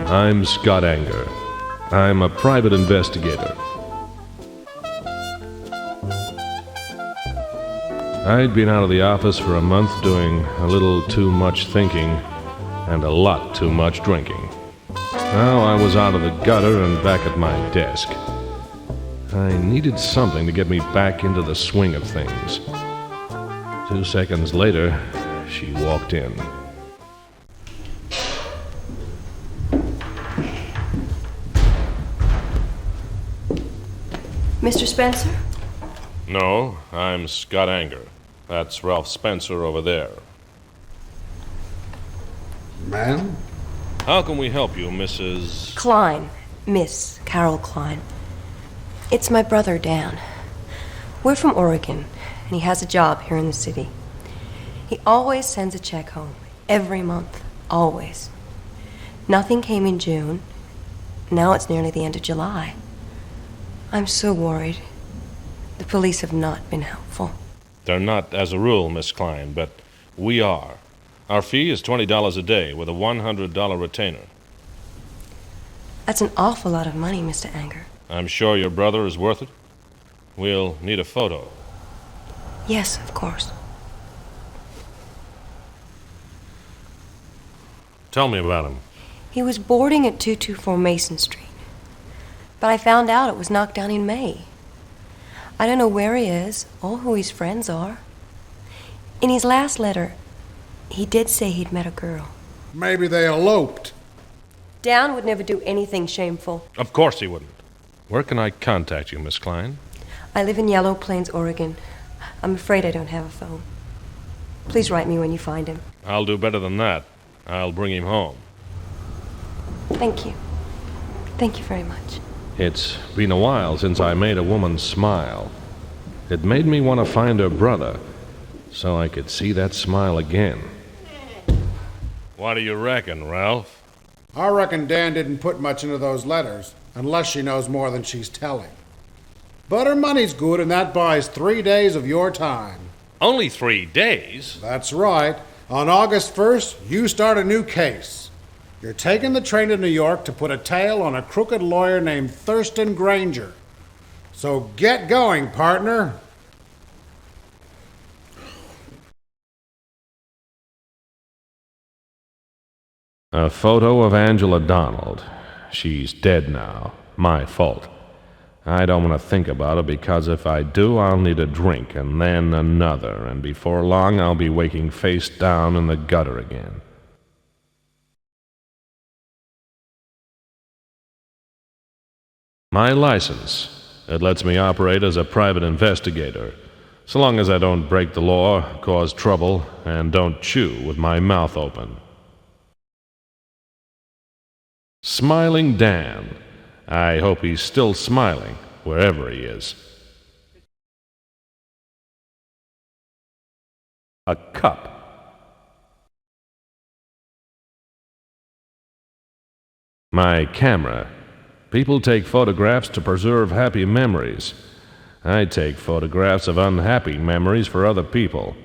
I'm Scott Anger. I'm a private investigator. I'd been out of the office for a month doing a little too much thinking and a lot too much drinking. Now I was out of the gutter and back at my desk. I needed something to get me back into the swing of things. 2 seconds later, she walked in. Mr. Spencer? No, I'm Scott Anger. That's Ralph Spencer over there. Ma'am? How can we help you, Mrs. Klein. Miss Carol Klein. It's my brother, Dan. We're from Oregon, and he has a job here in the city. He always sends a check home, every month, always. Nothing came in June. Now it's nearly the end of July. I'm so worried. The police have not been helpful. They're not as a rule, Miss Klein, but we are. Our fee is $20 a day with a $100 retainer. That's an awful lot of money, Mr. Anger. I'm sure your brother is worth it. We'll need a photo. Yes, of course. Tell me about him. He was boarding at 224 Mason Street. But I found out it was knocked down in May. I don't know where he is or who his friends are. In his last letter, he did say he'd met a girl. Maybe they eloped. Dan would never do anything shameful. Of course he wouldn't. Where can I contact you, Miss Klein? I live in Yellow Plains, Oregon. I'm afraid I don't have a phone. Please write me when you find him. I'll do better than that. I'll bring him home. Thank you. Thank you very much. It's been a while since I made a woman smile. It made me want to find her brother, so I could see that smile again. What do you reckon, Ralph? I reckon Dan didn't put much into those letters, unless she knows more than she's telling. But her money's good, and that buys 3 days of your time. Only 3 days? That's right. On August 1st, you start a new case. You're taking the train to New York to put a tail on a crooked lawyer named Thurston Granger. So get going, partner. A photo of Angela Donald. She's dead now. My fault. I don't want to think about it because if I do, I'll need a drink and then another, and before long I'll be waking face down in the gutter again. My license. It lets me operate as a private investigator, so long as I don't break the law, cause trouble, and don't chew with my mouth open. Smiling Dan. I hope he's still smiling, wherever he is. A cup. My camera. People take photographs to preserve happy memories. I take photographs of unhappy memories for other people.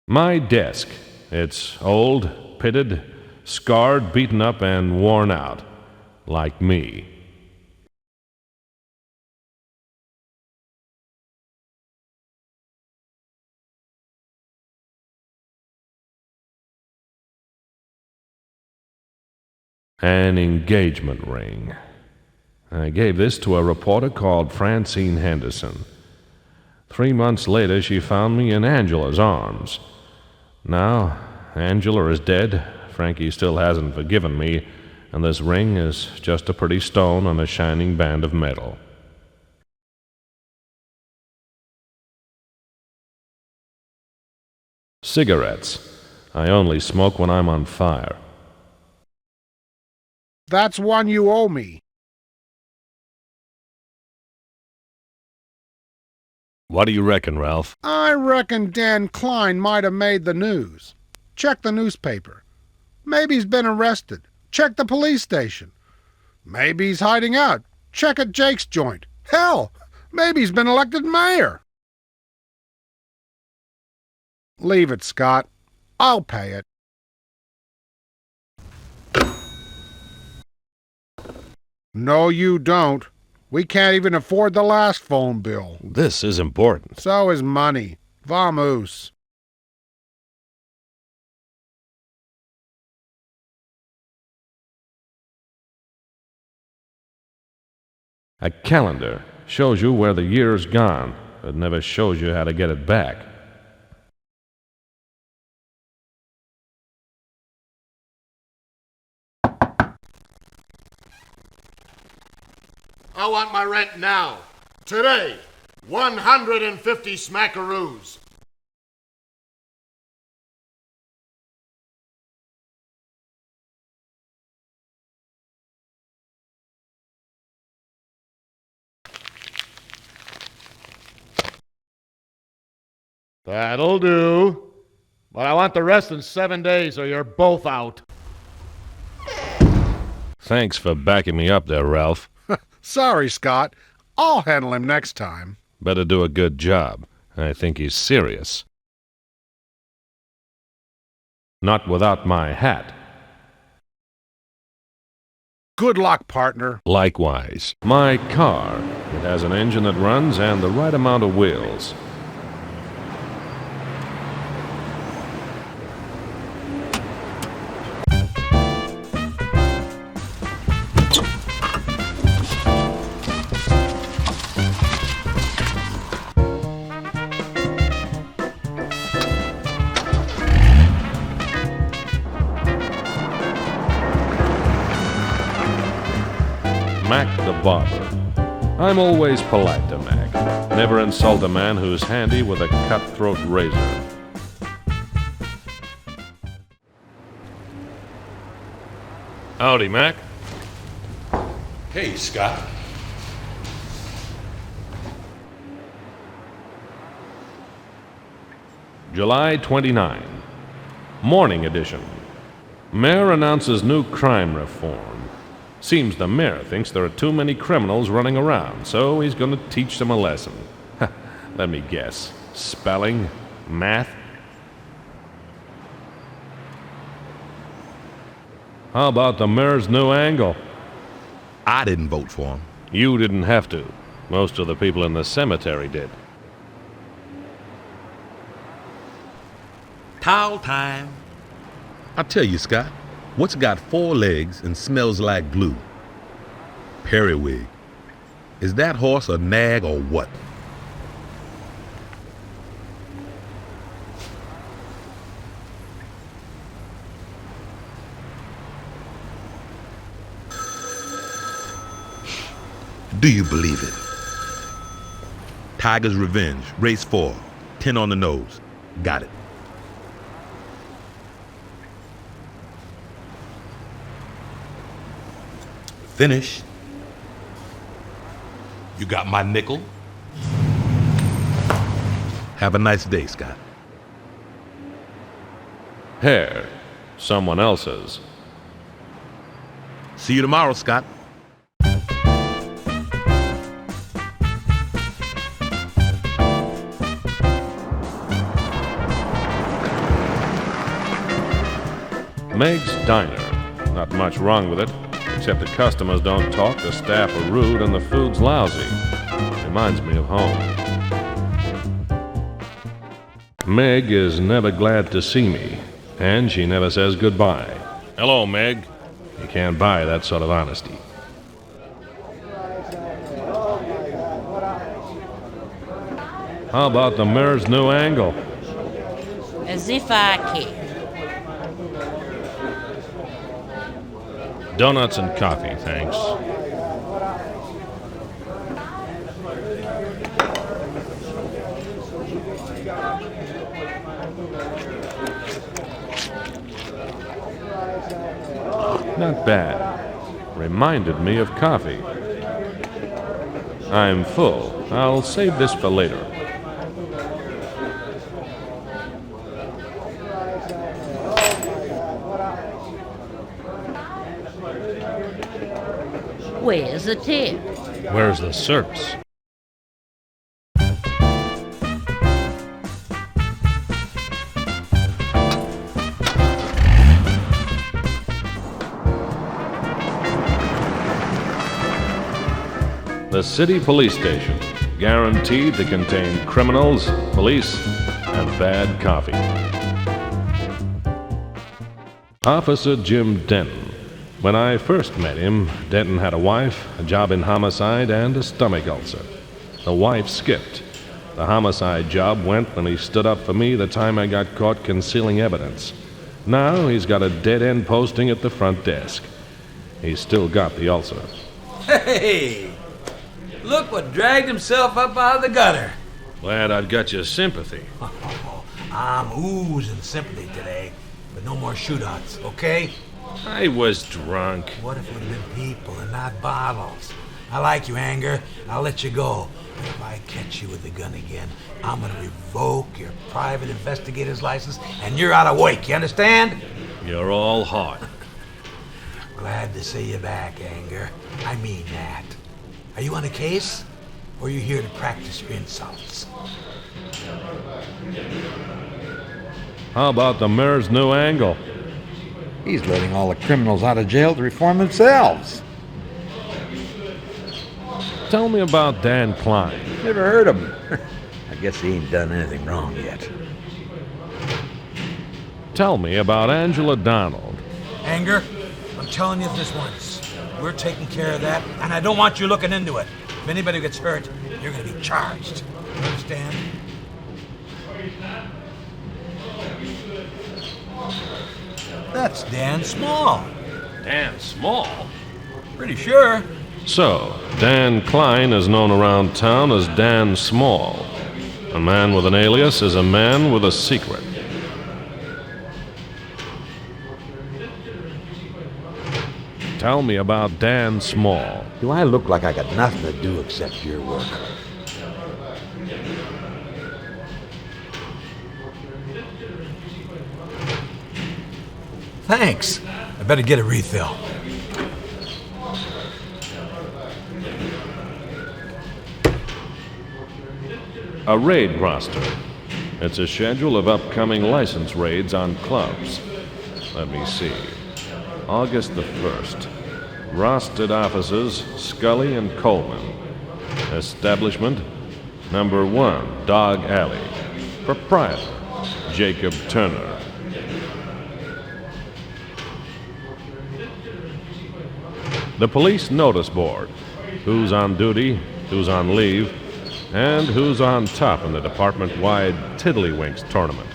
My desk. It's old, pitted, scarred, beaten up, and worn out. Like me. An engagement ring. I gave this to a reporter called Francine Henderson. 3 months later, she found me in Angela's arms. Now, Angela is dead, Frankie still hasn't forgiven me, and this ring is just a pretty stone on a shining band of metal. Cigarettes. I only smoke when I'm on fire. That's one you owe me. What do you reckon, Ralph? I reckon Dan Klein might have made the news. Check the newspaper. Maybe he's been arrested. Check the police station. Maybe he's hiding out. Check at Jake's joint. Hell, Maybe he's been elected mayor. Leave it, Scott. I'll pay it. No, you don't. We can't even afford the last phone bill. This is important. So is money. Vamos. A calendar shows you where the year's gone. It never shows you how to get it back. I want my rent now. Today. 150 smackaroos. That'll do. But I want the rest in 7 days or you're both out. Thanks for backing me up there, Ralph. Sorry, Scott. I'll handle him next time. Better do a good job. I think he's serious. Not without my hat. Good luck, partner. Likewise. My car. It has an engine that runs and the right amount of wheels. Mac the barber. I'm always polite to Mac. Never insult a man who's handy with a cutthroat razor. Howdy, Mac. Hey, Scott. July 29. Morning edition. Mayor announces new crime reform. Seems the mayor thinks there are too many criminals running around, so he's going to teach them a lesson. Let me guess. Spelling? Math? How about the mayor's new angle? I didn't vote for him. You didn't have to. Most of the people in the cemetery did. Towel time. I tell you, Scott, what's got 4 legs and smells like glue? Periwig. Is that horse a nag or what? Do you believe it? Tiger's Revenge, race 4, 10 on the nose. Got it. Finish. You got my nickel? Have a nice day, Scott. Hair. Someone else's. See you tomorrow, Scott. Meg's Diner. Not much wrong with it, except the customers don't talk, the staff are rude, and the food's lousy. Reminds me of home. Meg is never glad to see me, and she never says goodbye. Hello, Meg. You can't buy that sort of honesty. How about the mayor's new angle? As if I care. Donuts and coffee, thanks. Not bad. Reminded me of coffee. I'm full. I'll save this for later. Where's the tip? Where's the service? The city police station, guaranteed to contain criminals, police, and bad coffee. Officer Jim Denton. When I first met him, Denton had a wife, a job in homicide, and a stomach ulcer. The wife skipped. The homicide job went when he stood up for me the time I got caught concealing evidence. Now he's got a dead-end posting at the front desk. He's still got the ulcer. Hey! Look what dragged himself up out of the gutter. Glad I've got your sympathy. I'm oozing sympathy today, but no more shootouts, okay? I was drunk. What if it would have been people and not bottles? I like you, Anger. I'll let you go. But if I catch you with the gun again, I'm gonna revoke your private investigator's license, and you're out of wake, you understand? You're all heart. Glad to see you back, Anger. I mean that. Are you on a case, or are you here to practice your insults? How about the mayor's new angle? He's letting all the criminals out of jail to reform themselves. Tell me about Dan Klein. Never heard of him. I guess he ain't done anything wrong yet. Tell me about Angela Donald. Anger, I'm telling you this once. We're taking care of that, and I don't want you looking into it. If anybody gets hurt, you're gonna be charged. Understand? That's Dan Small. Dan Small? Pretty sure. So, Dan Klein is known around town as Dan Small. A man with an alias is a man with a secret. Tell me about Dan Small. Do I look like I got nothing to do except your work? Thanks. I better get a refill. A raid roster. It's a schedule of upcoming license raids on clubs. Let me see. August the 1st. Rostered officers, Scully and Coleman. Establishment, number 1, Dog Alley. Proprietor, Jacob Turner. The police notice board. Who's on duty, who's on leave, and who's on top in the department-wide Tiddlywinks tournament.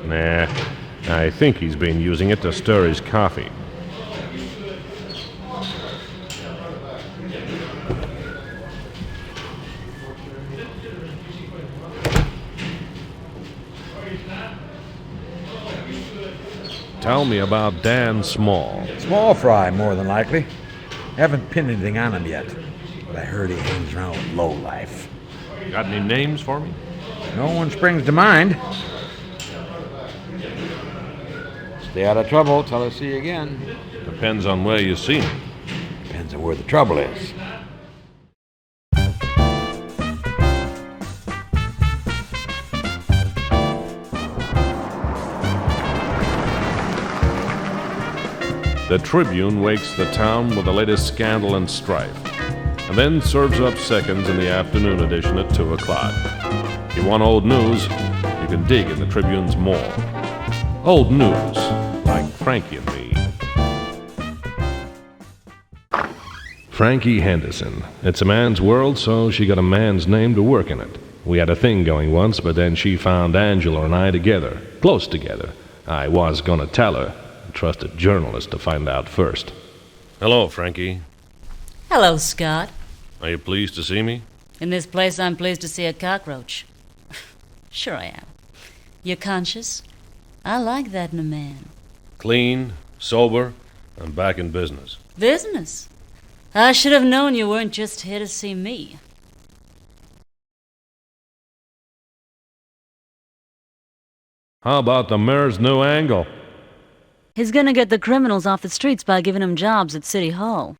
Nah, I think he's been using it to stir his coffee. Tell me about Dan Small. Small fry, more than likely. Haven't pinned anything on him yet, but I heard he hangs around with lowlife. Got any names for me? No one springs to mind. Stay out of trouble till I see you again. Depends on where you see me. Depends on where the trouble is. The Tribune wakes the town with the latest scandal and strife, and then serves up seconds in the afternoon edition at 2 o'clock. If you want old news, you can dig in the Tribune's more. Old news, like Frankie and me. Frankie Henderson. It's a man's world, so she got a man's name to work in it. We had a thing going once, but then she found Angela and I together, close together. I was gonna tell her. Trust a journalist to find out first. Hello, Frankie. Hello, Scott. Are you pleased to see me? In this place, I'm pleased to see a cockroach. Sure I am. You conscious? I like that in a man. Clean, sober, and back in business. Business? I should have known you weren't just here to see me. How about the mayor's new angle? He's gonna get the criminals off the streets by giving them jobs at City Hall.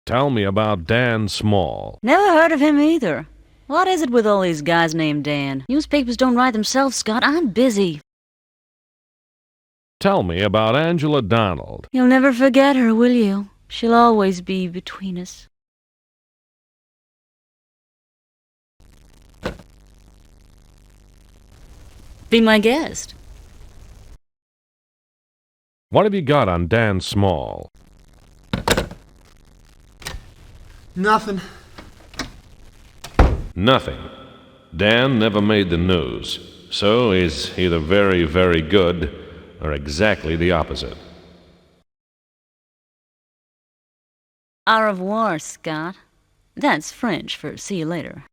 Tell me about Dan Small. Never heard of him either. What is it with all these guys named Dan? Newspapers don't write themselves, Scott. I'm busy. Tell me about Angela Donald. You'll never forget her, will you? She'll always be between us. Be my guest. What have you got on Dan Small? Nothing. Nothing. Dan never made the news, so he's either very, very good or exactly the opposite. Au revoir, Scott. That's French for see you later.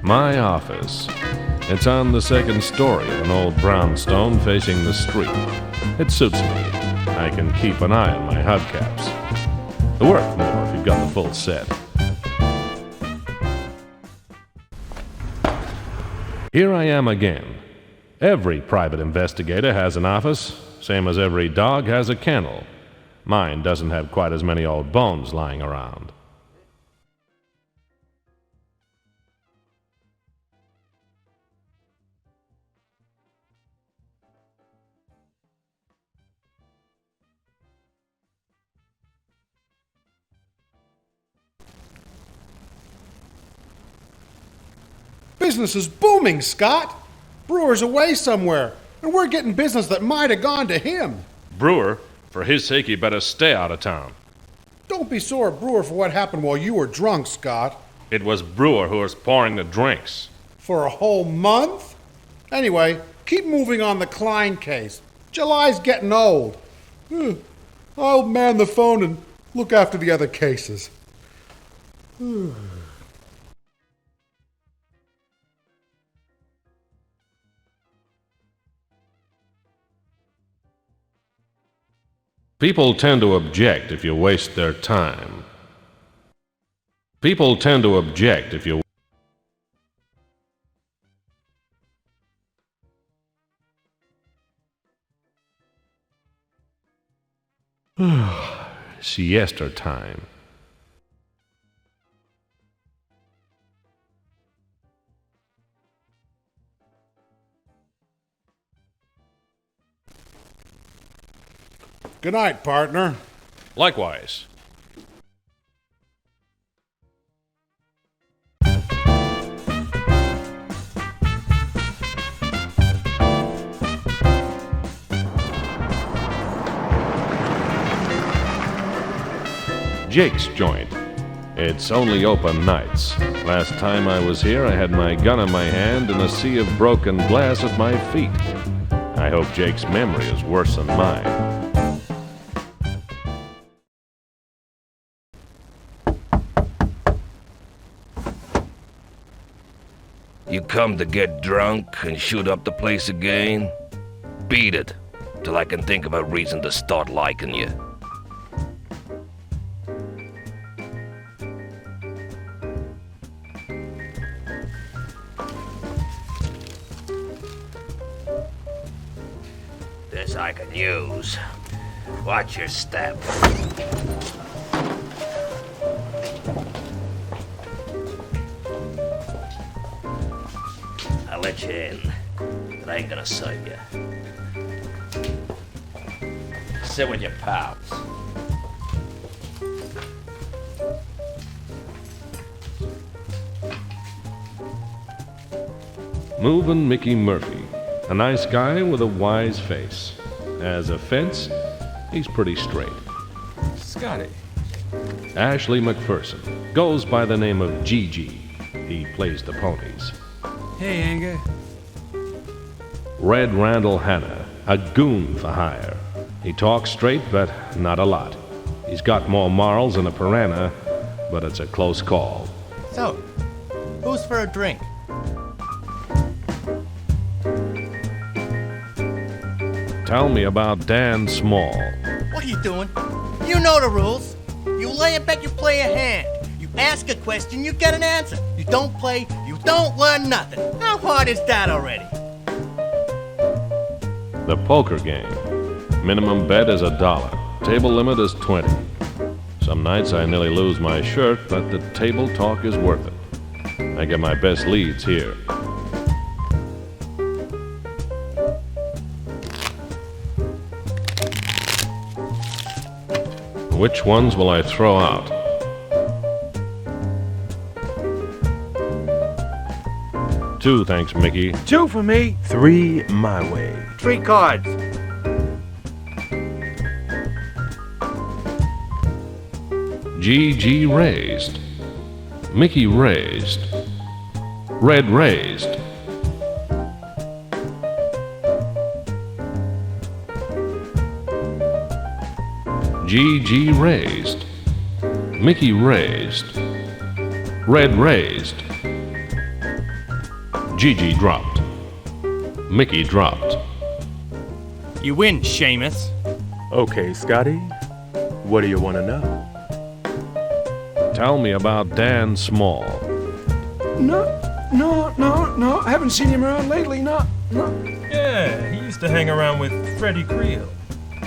My office. It's on the second story of an old brownstone facing the street. It suits me. I can keep an eye on my hubcaps. They're worth more if you've got the full set. Here I am again. Every private investigator has an office, same as every dog has a kennel. Mine doesn't have quite as many old bones lying around. Business is booming, Scott. Brewer's away somewhere, and we're getting business that might have gone to him. Brewer, for his sake, you better stay out of town. Don't be sore at Brewer for what happened while you were drunk, Scott. It was Brewer who was pouring the drinks. For a whole month? Anyway, keep moving on the Klein case. July's getting old. I'll man the phone and look after the other cases. People tend to object if you waste their time. People tend to object if you... Siesta time. Good night, partner. Likewise. Jake's joint. It's only open nights. Last time I was here, I had my gun in my hand and a sea of broken glass at my feet. I hope Jake's memory is worse than mine. You come to get drunk and shoot up the place again? Beat it, till I can think of a reason to start liking you. This I can use. Watch your step. I'll let you in, but I ain't gonna serve you. Sit with your pals. Movin' Mickey Murphy, a nice guy with a wise face. As a fence, he's pretty straight. Scotty. Ashley McPherson goes by the name of Gigi. He plays the ponies. Hey, Anger. Red Randall Hanna, a goon for hire. He talks straight, but not a lot. He's got more morals than a piranha, but it's a close call. So, who's for a drink? Tell me about Dan Small. What are you doing? You know the rules. You lay a bet, you play a hand. You ask a question, you get an answer. You don't play, you don't learn nothing. How hard is that already? The poker game. Minimum bet is $1. Table limit is 20. Some nights I nearly lose my shirt, but the table talk is worth it. I get my best leads here. Which ones will I throw out? Two, thanks, Mickey. 2 for me. 3 my way. 3 cards. GG raised. Mickey raised. Red raised. GG raised. Mickey raised. Red raised. GG dropped. Mickey dropped. You win, Seamus. Okay, Scotty. What do you want to know? Tell me about Dan Small. No. I haven't seen him around lately. No. Yeah, he used to hang around with Freddie Creel.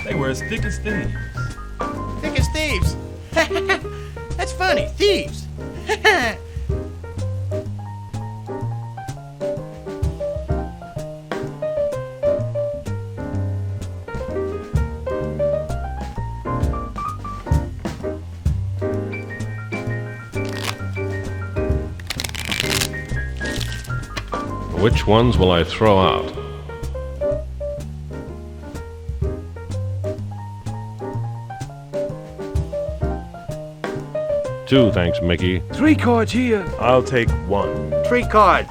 They were as thick as thieves. Thick as thieves. That's funny, thieves. Which ones will I throw out? Two, thanks, Mickey. 3 cards here. I'll take 1. 3 cards.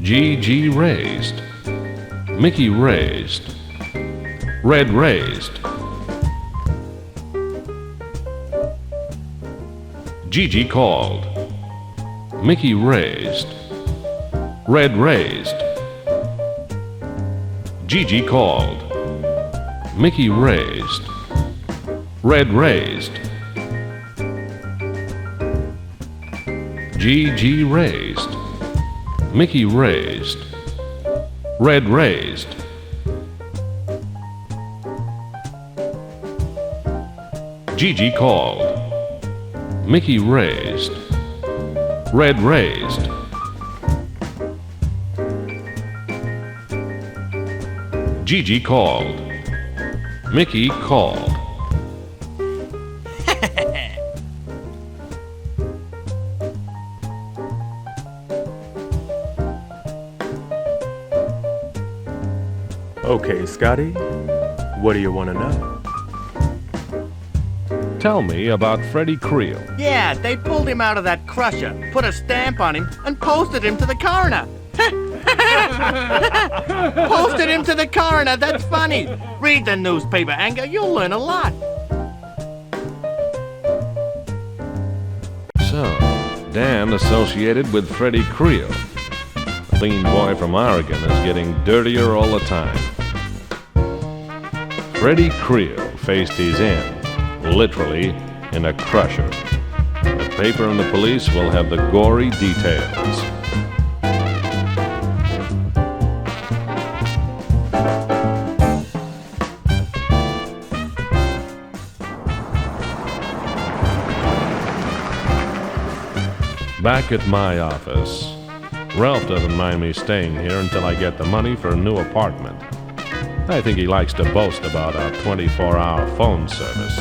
GG raised. Mickey raised. Red raised. GG called. Mickey raised. Red raised. GG called. Mickey raised. Red raised. GG raised. Mickey raised. Red raised. GG called. Mickey raised. Red raised. GG called. Mickey called. Okay, Scotty. What do you want to know? Tell me about Freddie Creel. Yeah, they pulled him out of that crusher, put a stamp on him, and posted him to the coroner. Posted him to the coroner, that's funny. Read the newspaper, Anger, you'll learn a lot. So, Dan associated with Freddie Creel. The lean boy from Oregon is getting dirtier all the time. Freddie Creel faced his end, literally in a crusher. The paper and the police will have the gory details. Back at my office. Ralph doesn't mind me staying here until I get the money for a new apartment. I think he likes to boast about our 24-hour phone service.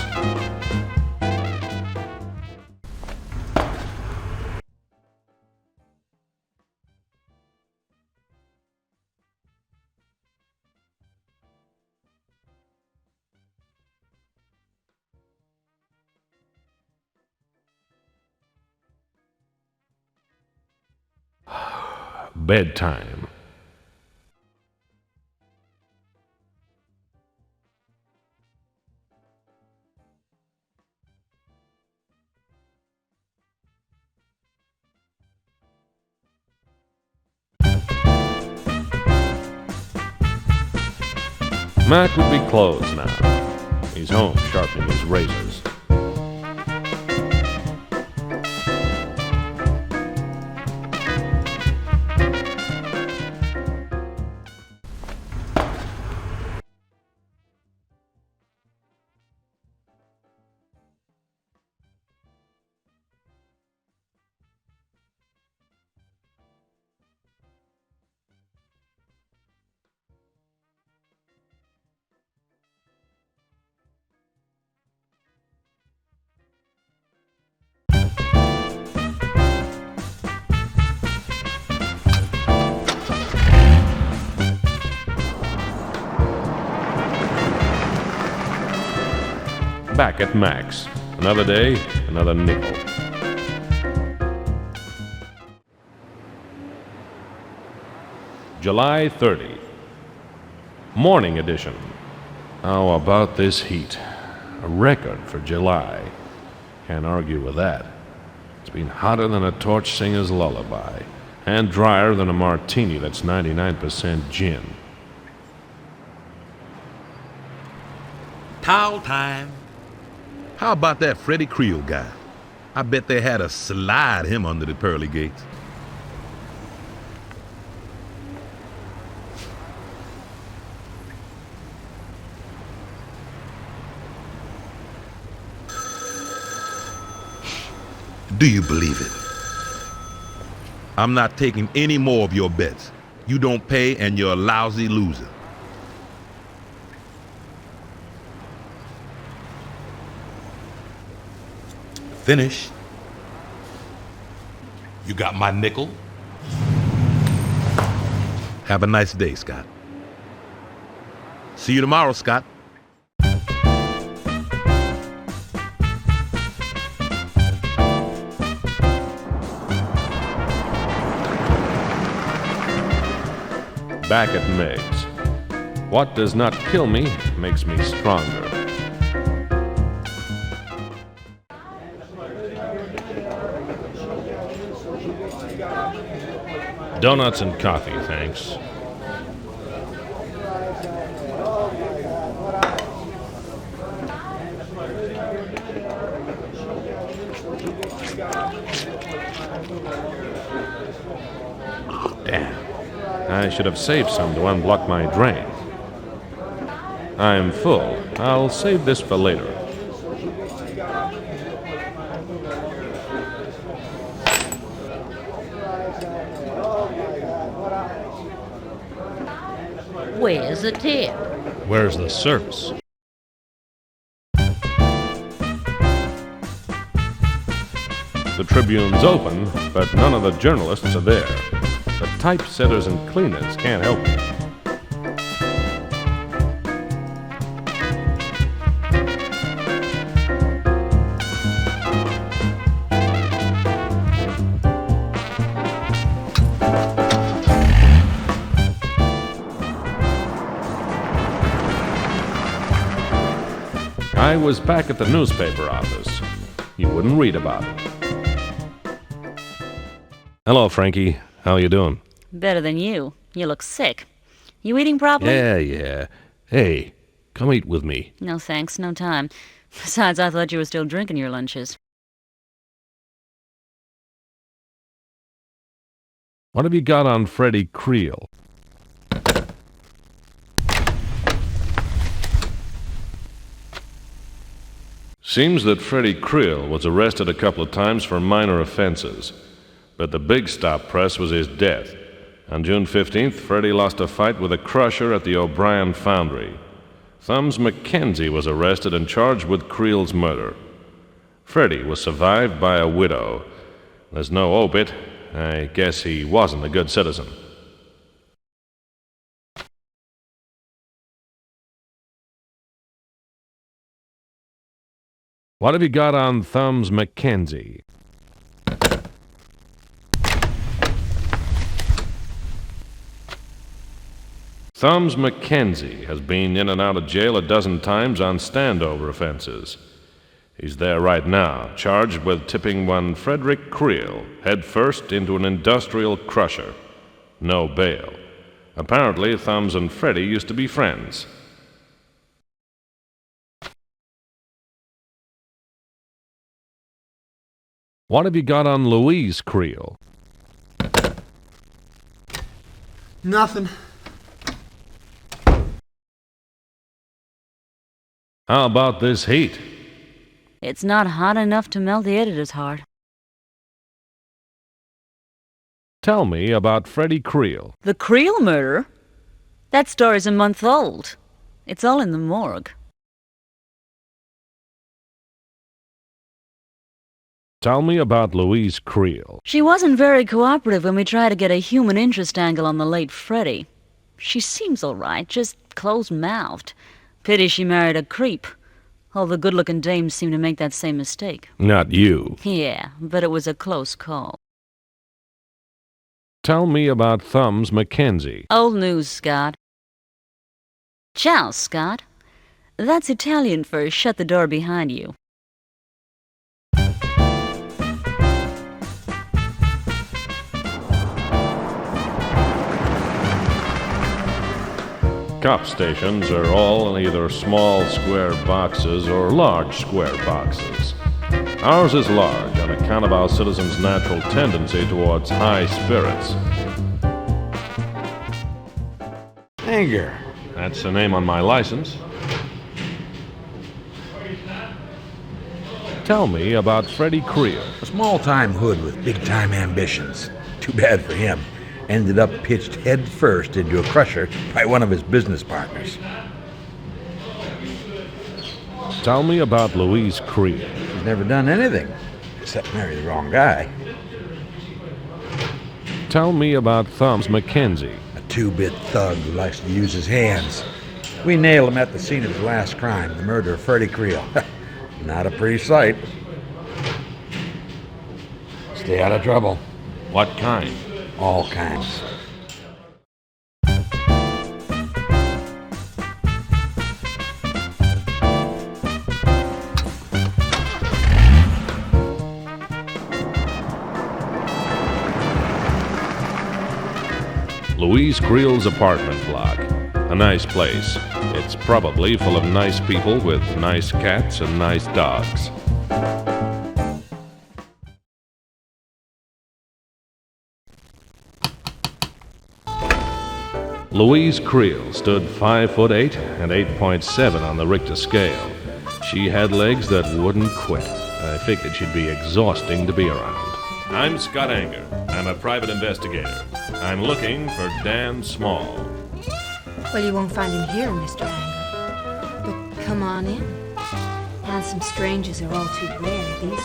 Bedtime. Mac would be closed now. He's home sharpening his razors. back at Max. Another day, another nickel. July 30. Morning edition. How about this heat? A record for July. Can't argue with that. It's been hotter than a torch singer's lullaby, and drier than a martini that's 99% gin. Towel time. How about that Freddie Creel guy? I bet they had to slide him under the pearly gates. Do you believe it? I'm not taking any more of your bets. You don't pay and you're a lousy loser. Finished. You got my nickel? Have a nice day, Scott. See you tomorrow, Scott. Back at Meg's. What does not kill me makes me stronger. Donuts and coffee, thanks. Damn. I should have saved some to unblock my drain. I'm full. I'll save this for later. Where's the tip? Where's the service? The Tribune's open, but none of the journalists are there. The typesetters and cleaners can't help me. I was back at the newspaper office. You wouldn't read about it. Hello, Frankie. How you doing? Better than you. You look sick. You eating properly? Yeah. Hey, come eat with me. No thanks, no time. Besides, I thought you were still drinking your lunches. What have you got on Freddie Creel? Seems that Freddie Creel was arrested a couple of times for minor offenses, but the big stop press was his death. On June 15th, Freddie lost a fight with a crusher at the O'Brien Foundry. Thumbs McKenzie was arrested and charged with Creel's murder. Freddie was survived by a widow. There's no obit. I guess he wasn't a good citizen. What have you got on Thumbs McKenzie? Thumbs McKenzie has been in and out of jail a dozen times on standover offenses. He's there right now, charged with tipping one Frederick Creel headfirst into an industrial crusher. No bail. Apparently, Thumbs and Freddie used to be friends. What have you got on Louise Creel? Nothing. How about this heat? It's not hot enough to melt the editor's heart. Tell me about Freddie Creel. The Creel murder? That story's a month old. It's all in the morgue. Tell me about Louise Creel. She wasn't very cooperative when we tried to get a human interest angle on the late Freddie. She seems all right, just closed-mouthed. Pity she married a creep. All the good-looking dames seem to make that same mistake. Not you. Yeah, but it was a close call. Tell me about Thumbs Mackenzie. Old news, Scott. Ciao, Scott. That's Italian for shut the door behind you. Cop stations are all either small square boxes or large square boxes. Ours is large on account of our citizens' natural tendency towards high spirits. Anger. That's the name on my license. Tell me about Freddie Creel. A small-time hood with big-time ambitions. Too bad for him. Ended up pitched head first into a crusher by one of his business partners. Tell me about Louise Creel. She's never done anything, except marry the wrong guy. Tell me about Thumbs Mackenzie. A two-bit thug who likes to use his hands. We nailed him at the scene of his last crime, the murder of Freddie Creel. Not a pretty sight. Stay out of trouble. What kind? All kinds. Louise Creel's apartment block. A nice place. It's probably full of nice people with nice cats and nice dogs. Louise Creel stood 5'8" and 8.7 on the Richter scale. She had legs that wouldn't quit. I figured she'd be exhausting to be around. I'm Scott Anger. I'm a private investigator. I'm looking for Dan Small. Well, you won't find him here, Mr. Anger. But come on in. Handsome strangers are all too rare these days.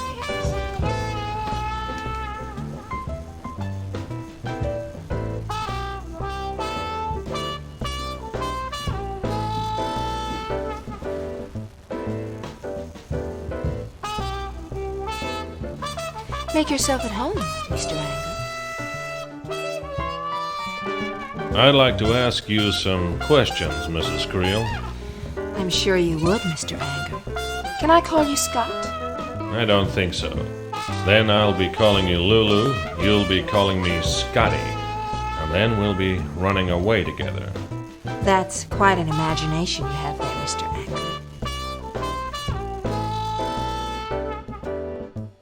Make yourself at home, Mr. Anger. I'd like to ask you some questions, Mrs. Creel. I'm sure you would, Mr. Anger. Can I call you Scott? I don't think so. Then I'll be calling you Lulu, you'll be calling me Scotty, and then we'll be running away together. That's quite an imagination you have there, Mr. Anger.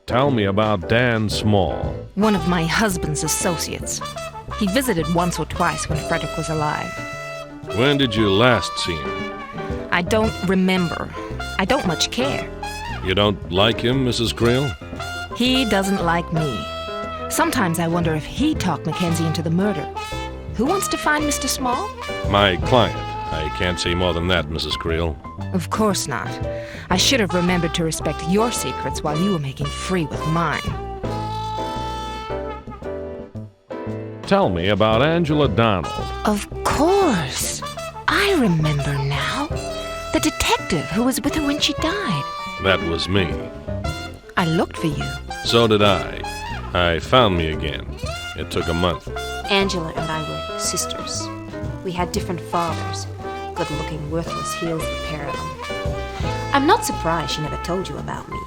Tell me about Dan Small. One of my husband's associates. He visited once or twice when Frederick was alive. When did you last see him? I don't remember. I don't much care. You don't like him, Mrs. Creel? He doesn't like me. Sometimes I wonder if he talked Mackenzie into the murder. Who wants to find Mr. Small? My client. I can't say more than that, Mrs. Creel. Of course not. I should have remembered to respect your secrets while you were making free with mine. Tell me about Angela Donald. Of course. I remember now. The detective who was with her when she died. That was me. I looked for you. So did I. I found me again. It took a month. Angela and I were sisters. We had different fathers. Good-looking, worthless heels, the pair of them. I'm not surprised she never told you about me.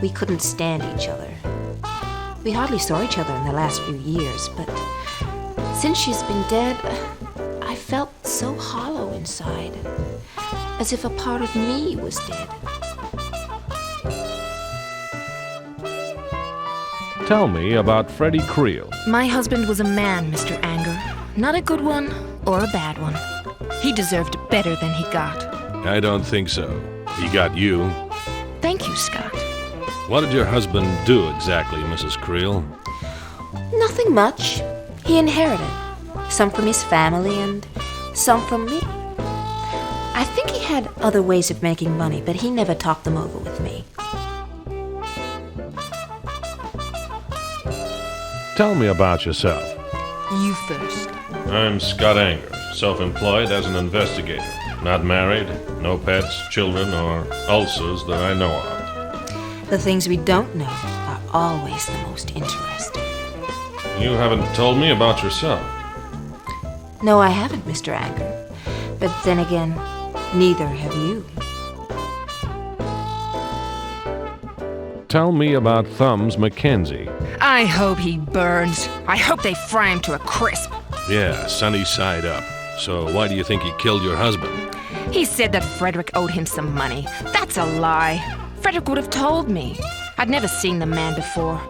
We couldn't stand each other. We hardly saw each other in the last few years, but since she's been dead, I felt so hollow inside, as if a part of me was dead. Tell me about Freddie Creel. My husband was a man, Mr. Anger. Not a good one or a bad one. He deserved better than he got. I don't think so. He got you. Thank you, Scott. What did your husband do exactly, Mrs. Creel? Nothing much. He inherited. Some from his family and some from me. I think he had other ways of making money, but he never talked them over with me. Tell me about yourself. You first. I'm Scott Anger, self-employed as an investigator. Not married, no pets, children, or ulcers that I know of. The things we don't know are always the most interesting. You haven't told me about yourself. No, I haven't, Mr. Anger. But then again, neither have you. Tell me about Thumbs Mackenzie. I hope he burns. I hope they fry him to a crisp. Yeah, sunny side up. So why do you think he killed your husband? He said that Frederick owed him some money. That's a lie. Frederick would have told me. I'd never seen the man before.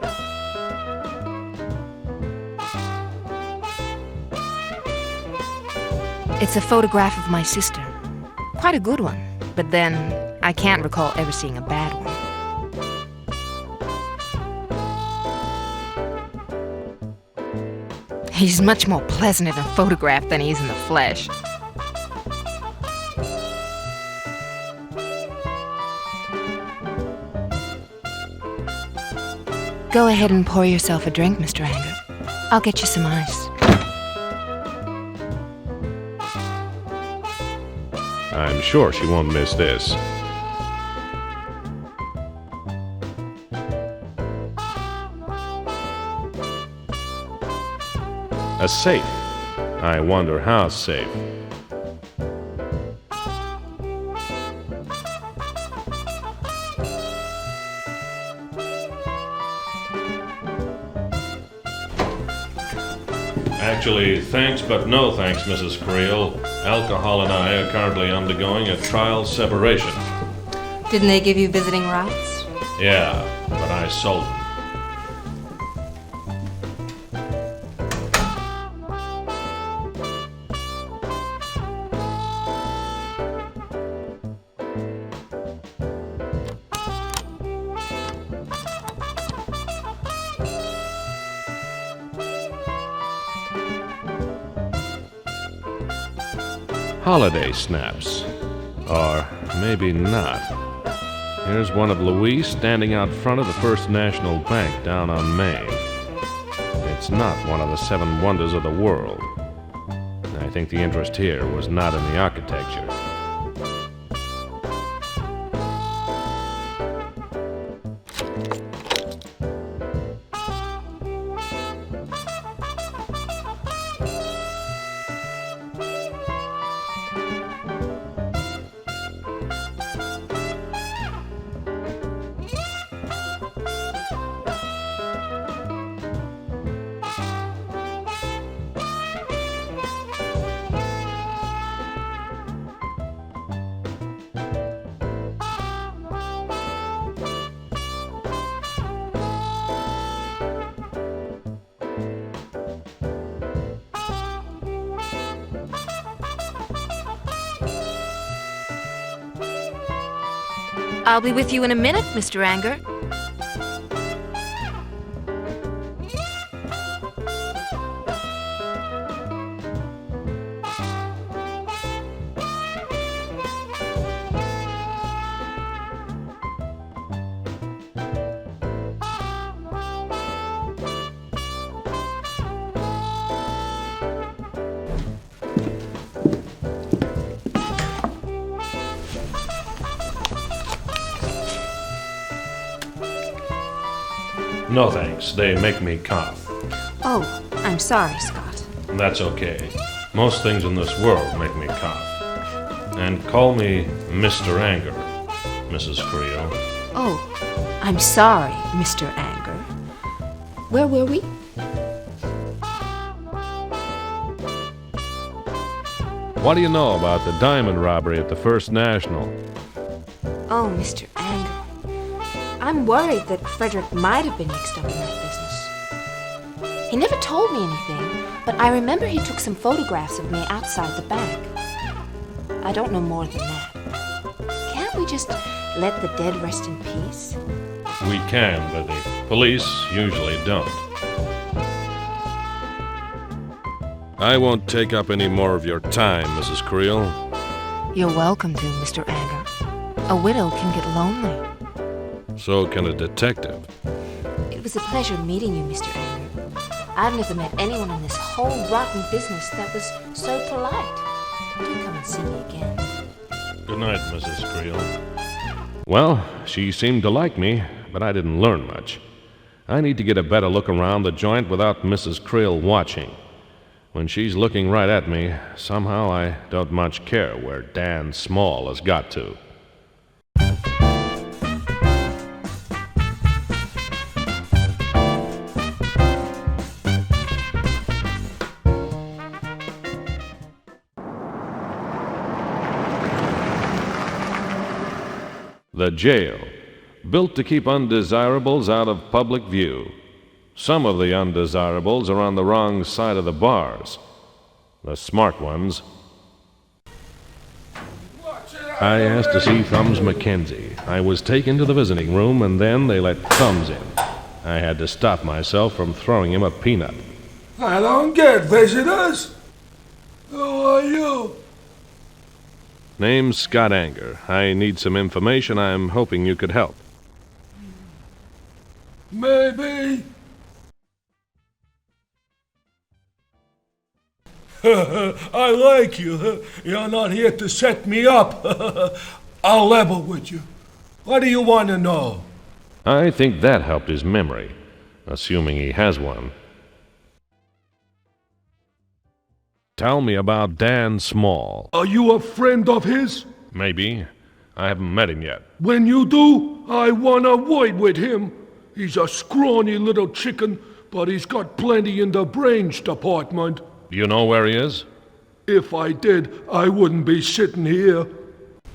It's a photograph of my sister. Quite a good one. But then, I can't recall ever seeing a bad one. He's much more pleasant in a photograph than he is in the flesh. Go ahead and pour yourself a drink, Mr. Anger. I'll get you some ice. I'm sure she won't miss this. A safe. I wonder how safe. Actually, thanks but no thanks, Mrs. Creel. Alcohol and I are currently undergoing a trial separation. Didn't they give you visiting rights? Yeah, but I sold them. Holiday snaps. Or maybe not. Here's one of Louise standing out front of the First National Bank down on Main. It's not one of the 7 wonders of the world. I think the interest here was not in the architecture. I'll be with you in a minute, Mr. Anger. No thanks, they make me cough. Oh, I'm sorry, Scott. That's okay. Most things in this world make me cough. And call me Mr. Anger, Mrs. Creel. Oh, I'm sorry, Mr. Anger. Where were we? What do you know about the diamond robbery at the First National? Oh, Mr. Anger. I'm worried that Frederick might have been mixed up in that business. He never told me anything, but I remember he took some photographs of me outside the bank. I don't know more than that. Can't we just let the dead rest in peace? We can, but the police usually don't. I won't take up any more of your time, Mrs. Creel. You're welcome to, Mr. Anger. A widow can get lonely. So can a detective. It was a pleasure meeting you, Mr. Anger. I've never met anyone in this whole rotten business that was so polite. Do come and see me again. Good night, Mrs. Creel. Well, she seemed to like me, but I didn't learn much. I need to get a better look around the joint without Mrs. Creel watching. When she's looking right at me, somehow I don't much care where Dan Small has got to. The jail, built to keep undesirables out of public view. Some of the undesirables are on the wrong side of the bars. The smart ones. I asked to see Thumbs McKenzie. I was taken to the visiting room, and then they let Thumbs in. I had to stop myself from throwing him a peanut. I don't get visitors. Who are you? Name's Scott Anger. I need some information. I'm hoping you could help. Maybe. I like you. You're not here to set me up. I'll level with you. What do you want to know? I think that helped his memory, assuming he has one. Tell me about Dan Small. Are you a friend of his? Maybe. I haven't met him yet. When you do, I want a word with him. He's a scrawny little chicken, but he's got plenty in the brains department. Do you know where he is? If I did, I wouldn't be sitting here.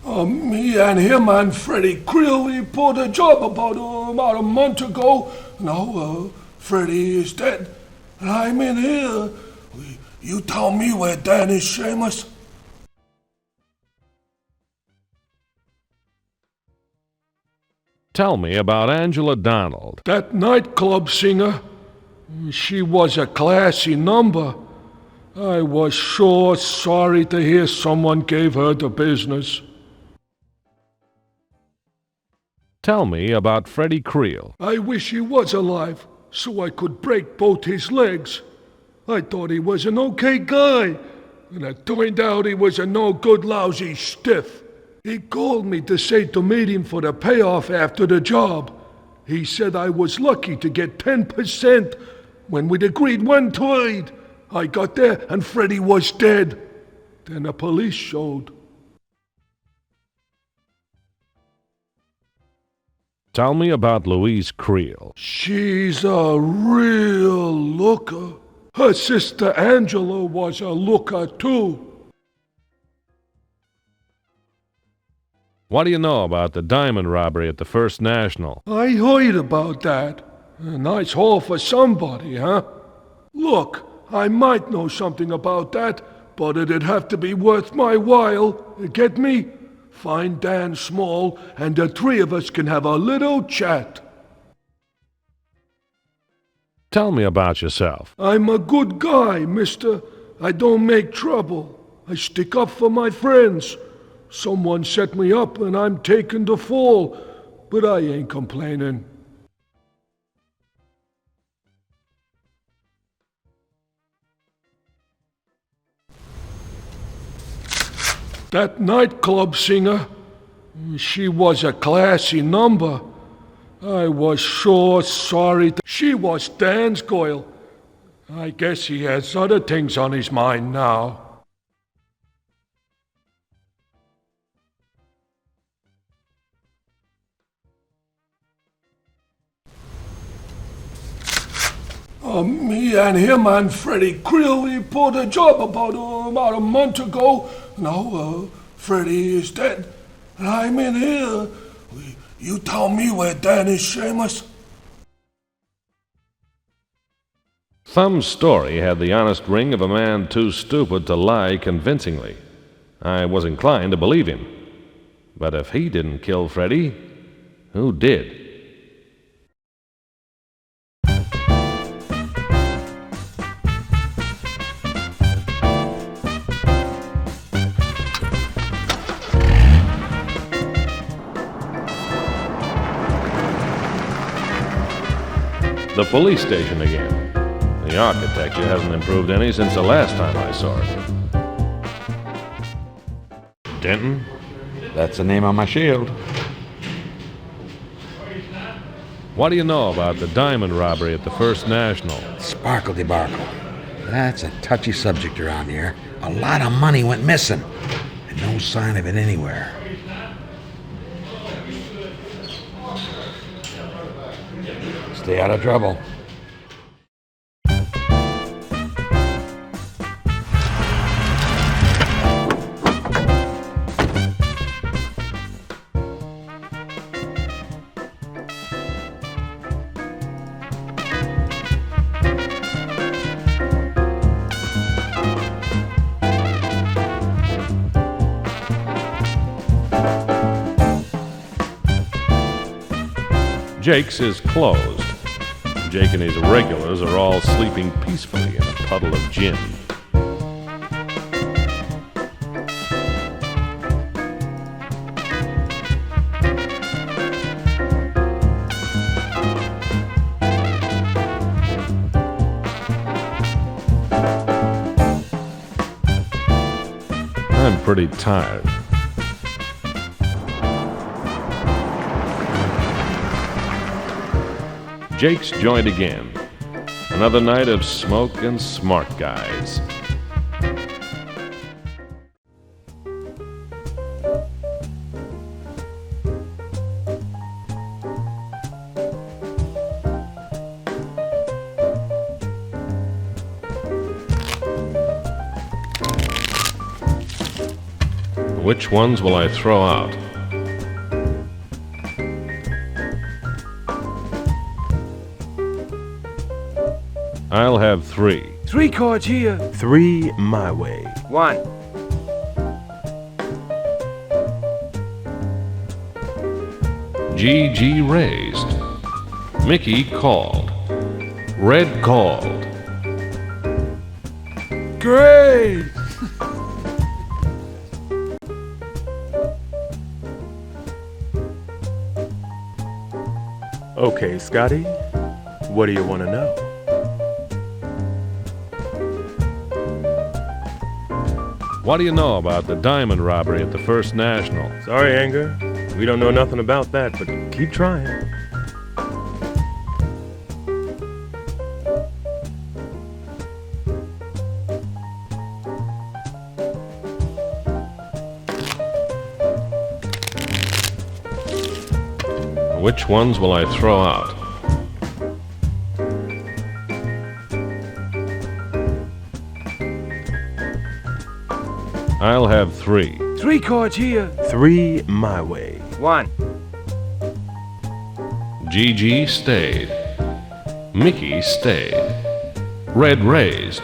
Me and him and Freddie Creel, we pulled a job about a month ago. Now, Freddie is dead, and I'm in here. You tell me where Dan is, Seamus? Tell me about Angela Donald. That nightclub singer. She was a classy number. I was sure sorry to hear someone gave her the business. Tell me about Freddie Creel. I wish he was alive, so I could break both his legs. I thought he was an okay guy, and it turned out he was a no-good, lousy stiff. He called me to say to meet him for the payoff after the job. He said I was lucky to get 10% when we'd agreed one trade. I got there, and Freddie was dead. Then the police showed. Tell me about Louise Creel. She's a real looker. Her sister Angela was a looker, too. What do you know about the diamond robbery at the First National? I heard about that. A nice haul for somebody, huh? Look, I might know something about that, but it'd have to be worth my while. You get me? Find Dan Small, and the three of us can have a little chat. Tell me about yourself. I'm a good guy, mister. I don't make trouble. I stick up for my friends. Someone set me up and I'm taking the fall, but I ain't complaining. That nightclub singer, she was a classy number. I was sure sorry. She was Dan's girl. I guess he has other things on his mind now. Me and him and Freddie Creel, we pulled a job about a month ago. Now, Freddie is dead, and I'm in here. You tell me where Dan is, Seamus? Thumb's story had the honest ring of a man too stupid to lie convincingly. I was inclined to believe him. But if he didn't kill Freddie, who did? The police station again. The architecture hasn't improved any since the last time I saw it. Denton? That's the name on my shield. What do you know about the diamond robbery at the First National? Sparkle debarkle. That's a touchy subject around here. A lot of money went missing, and no sign of it anywhere. Stay out of trouble. Jake's is closed. Jake and his regulars are all sleeping peacefully in a puddle of gin. I'm pretty tired. Jake's joint again. Another night of smoke and smart guys. Which ones will I throw out? I'll have 3. 3 cards here. 3 my way. 1. GG raised. Mickey called. Red called. Great! Okay, Scotty. What do you want to know? What do you know about the diamond robbery at the First National? Sorry, Anger. We don't know nothing about that, but keep trying. Which ones will I throw out? I'll have 3. 3 cards here. 3 my way. 1. GG stayed. Mickey stayed. Red raised.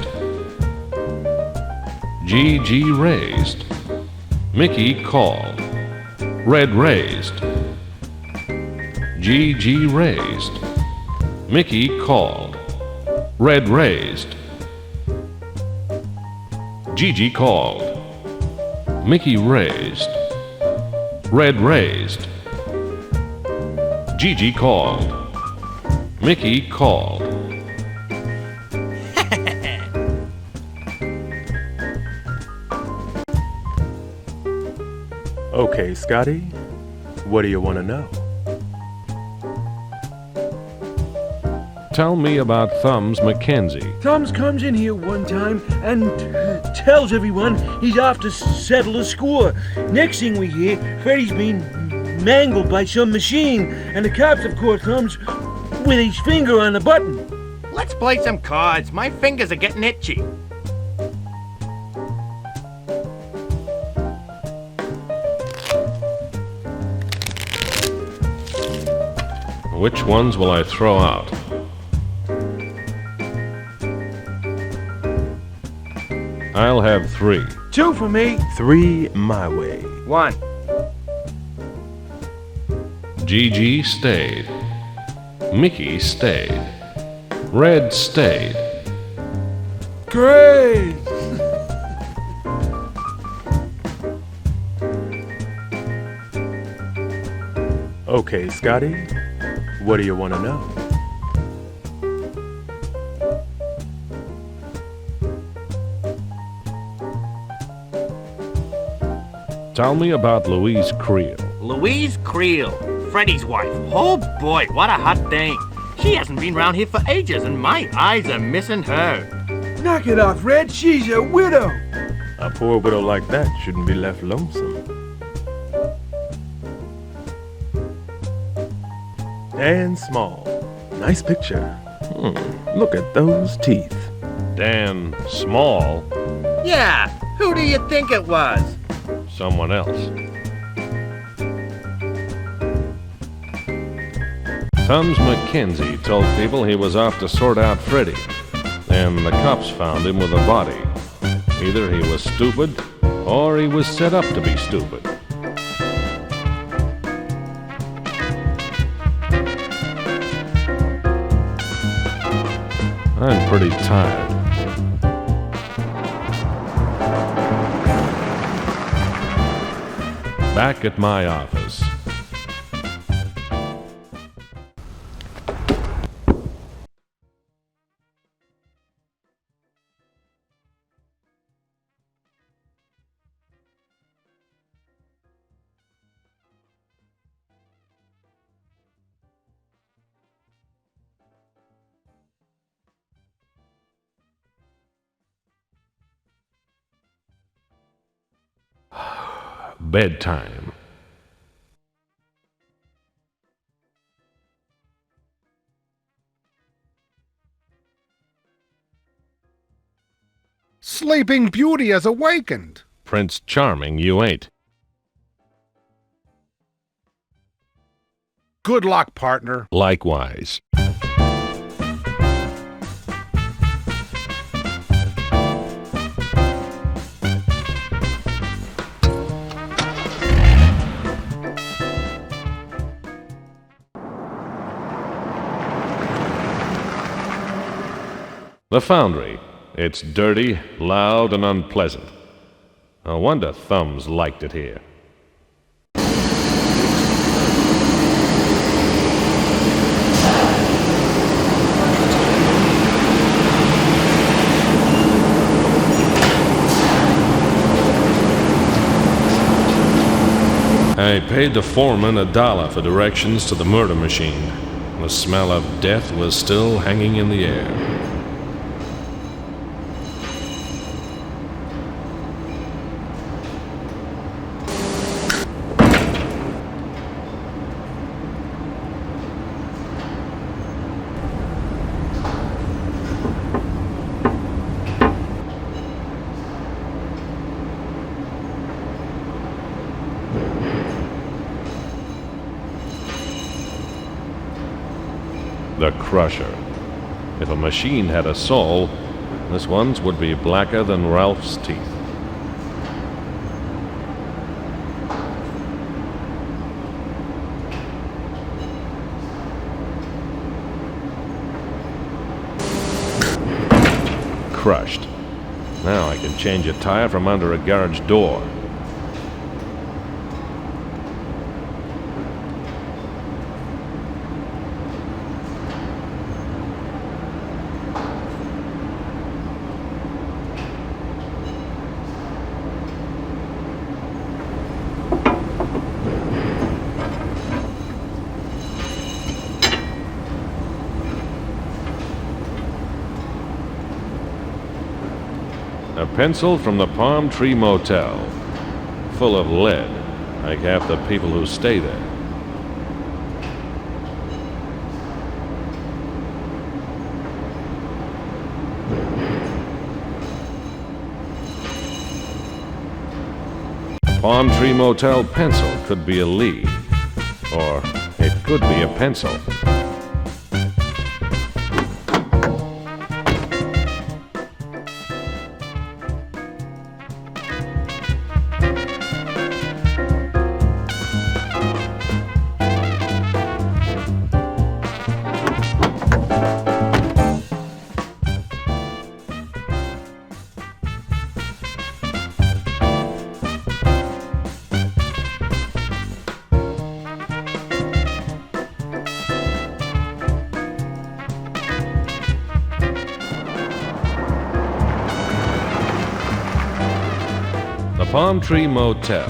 GG raised. Mickey called. Red raised. GG raised. Mickey called. Red raised. GG called. Mickey raised. Red raised. GG called. Mickey called. Okay, Scotty. What do you want to know? Tell me about Thumbs McKenzie. Thumbs comes in here one time and tells everyone he's off to settle a score. Next thing we hear, Freddy's being mangled by some machine, and the cops have caught Thumbs with his finger on the button. Let's play some cards. My fingers are getting itchy. Which ones will I throw out? I'll have 3. 2 for me. 3 my way. 1. GG stayed. Mickey stayed. Red stayed. Great! Okay, Scotty. What do you want to know? Tell me about Louise Creel. Louise Creel, Freddie's wife. Oh boy, what a hot dame. She hasn't been around here for ages, and my eyes are missing her. Knock it off, Red. She's a widow. A poor widow like that shouldn't be left lonesome. Dan Small. Nice picture. Look at those teeth. Dan Small? Yeah, who do you think it was? Someone else. Thumbs McKenzie told people he was off to sort out Freddie. Then the cops found him with a body. Either he was stupid, or he was set up to be stupid. I'm pretty tired. Back at my office. Bedtime. Sleeping Beauty has awakened. Prince Charming, you ain't. Good luck, partner. Likewise. The Foundry. It's dirty, loud, and unpleasant. No wonder Thumbs liked it here. I paid the foreman $1 for directions to the murder machine. The smell of death was still hanging in the air. The Crusher. If a machine had a soul, this one's would be blacker than Ralph's teeth. Crushed. Now I can change a tire from under a garage door. A pencil from the Palm Tree Motel. Full of lead, like half the people who stay there. Palm Tree Motel pencil could be a lead, or it could be a pencil. Palm Tree Motel.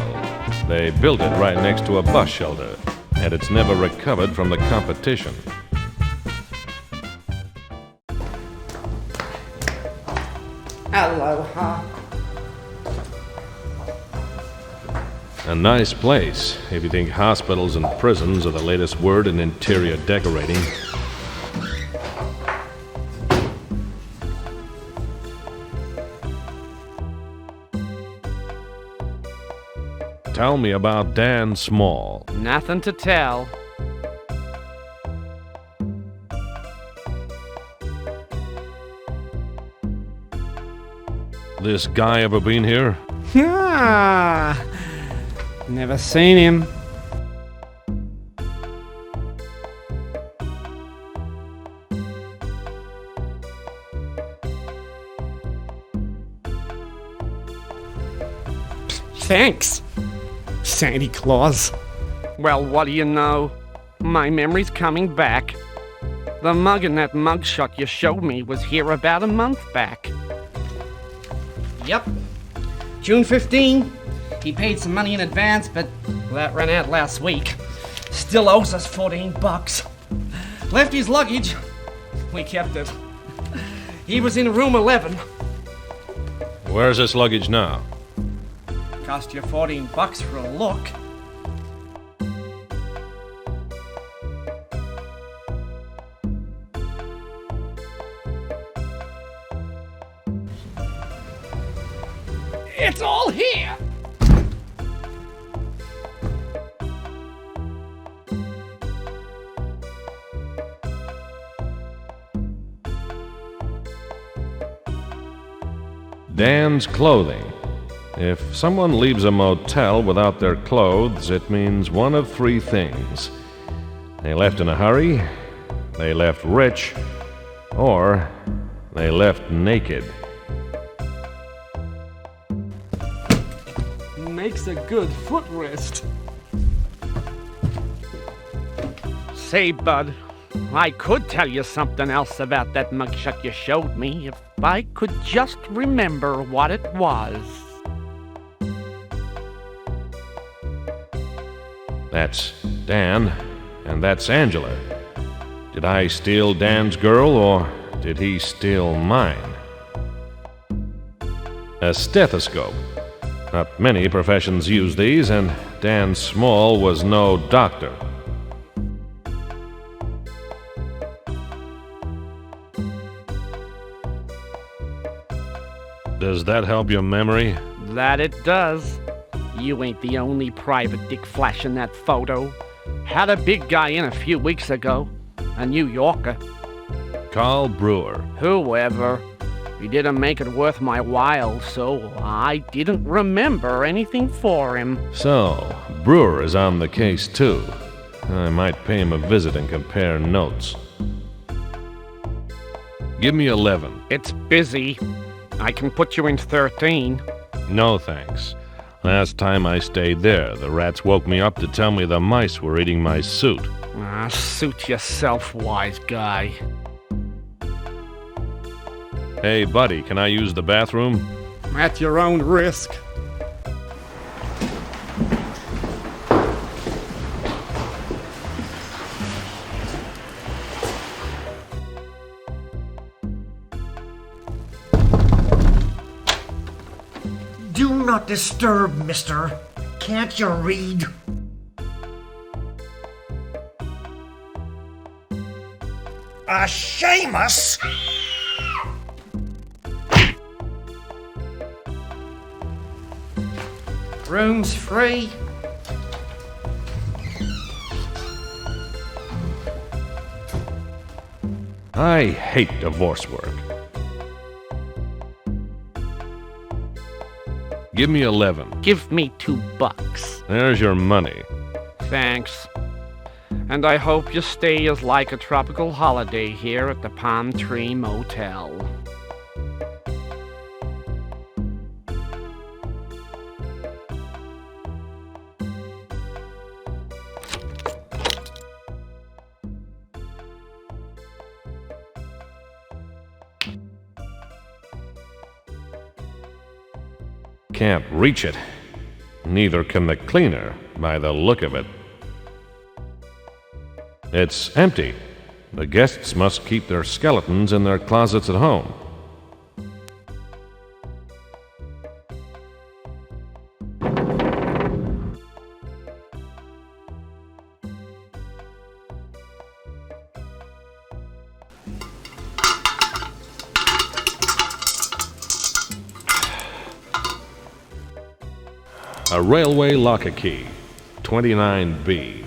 They built it right next to a bus shelter, and it's never recovered from the competition. Aloha. A nice place, if you think hospitals and prisons are the latest word in interior decorating. Tell me about Dan Small. Nothing to tell. This guy ever been here? Ah, never seen him. Thanks, Santa Claus. Well, what do you know? My memory's coming back. The mug in that mugshot you showed me was here about a month back. Yep. June 15. He paid some money in advance, but that ran out last week. Still owes us $14. Left his luggage. We kept it. He was in room 11. Where's this luggage now? Cost you $14 for a look. It's all here! Dan's clothing. If someone leaves a motel without their clothes, it means one of three things. They left in a hurry, they left rich, or they left naked. Makes a good footrest. Say, bud, I could tell you something else about that mugshot you showed me if I could just remember what it was. That's Dan, and that's Angela. Did I steal Dan's girl, or did he steal mine? A stethoscope. Not many professions use these, and Dan Small was no doctor. Does that help your memory? That it does. You ain't the only private dick flashing that photo. Had a big guy in a few weeks ago. A New Yorker. Carl Brewer. Whoever. He didn't make it worth my while, so I didn't remember anything for him. So, Brewer is on the case too. I might pay him a visit and compare notes. Give me 11. It's busy. I can put you in 13. No thanks. Last time I stayed there, the rats woke me up to tell me the mice were eating my suit. Ah, suit yourself, wise guy. Hey, buddy, can I use the bathroom? At your own risk. Do not disturb, mister. Can't you read? Seamus! Room's free. I hate divorce work. Give me 11. Give me $2. There's your money. Thanks. And I hope your stay is like a tropical holiday here at the Palm Tree Motel. Can't reach it. Neither can the cleaner, by the look of it. It's empty. The guests must keep their skeletons in their closets at home. A railway locker key, 29B.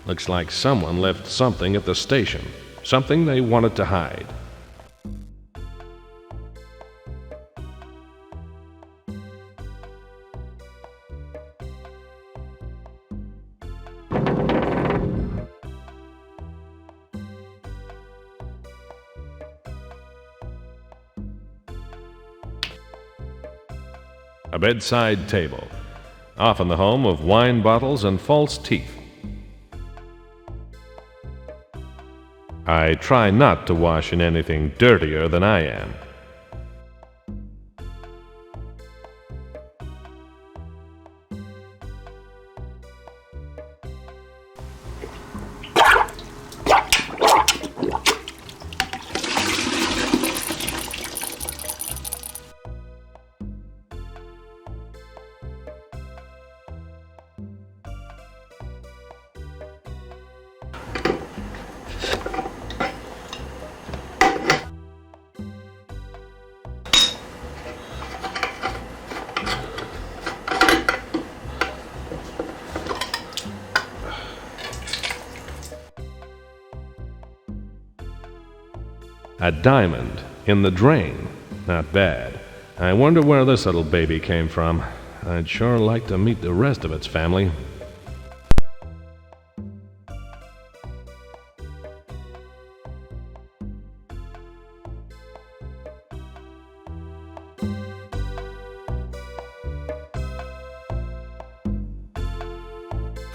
Looks like someone left something at the station, something they wanted to hide. A bedside table, often the home of wine bottles and false teeth. I try not to wash in anything dirtier than I am. A diamond in the drain. Not bad. I wonder where this little baby came from. I'd sure like to meet the rest of its family.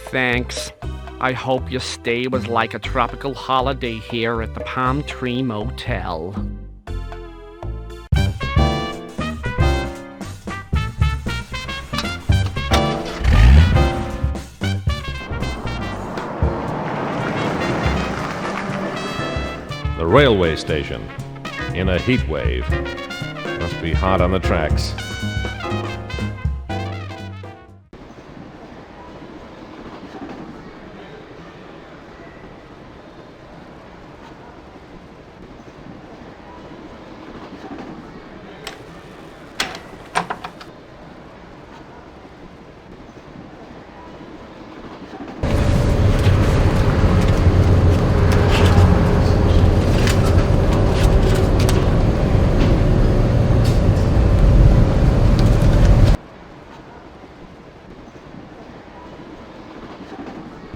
Thanks. I hope your stay was like a tropical holiday here at the Palm Tree Motel. The railway station. In a heat wave. Must be hot on the tracks.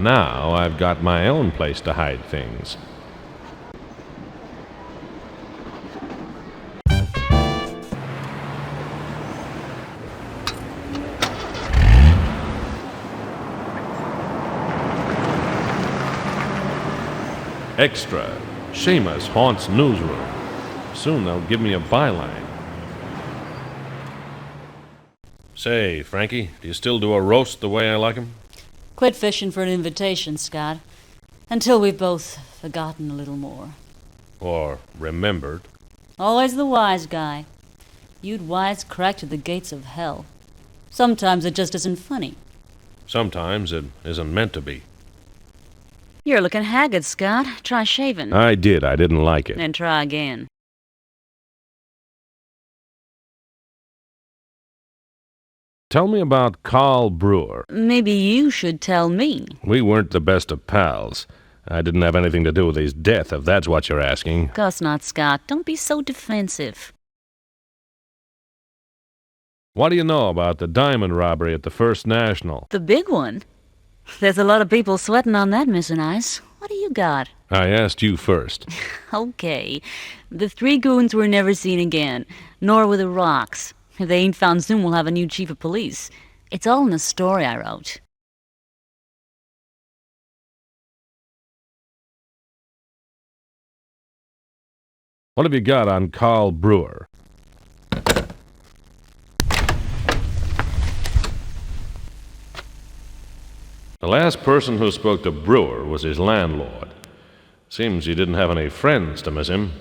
Now I've got my own place to hide things. Extra. Seamus haunts newsroom. Soon they'll give me a byline. Say, Frankie, do you still do a roast the way I like 'em? Quit fishing for an invitation, Scott. Until we've both forgotten a little more. Or remembered. Always the wise guy. You'd wisecrack to the gates of hell. Sometimes it just isn't funny. Sometimes it isn't meant to be. You're looking haggard, Scott. Try shaving. I did. I didn't like it. Then try again. Tell me about Carl Brewer. Maybe you should tell me. We weren't the best of pals. I didn't have anything to do with his death, if that's what you're asking. Of course not, Scott. Don't be so defensive. What do you know about the diamond robbery at the First National? The big one? There's a lot of people sweating on that, Missing Ice. What do you got? I asked you first. Okay. The three goons were never seen again, nor were the rocks. If they ain't found soon, we'll have a new chief of police. It's all in the story I wrote. What have you got on Carl Brewer? The last person who spoke to Brewer was his landlord. Seems he didn't have any friends to miss him.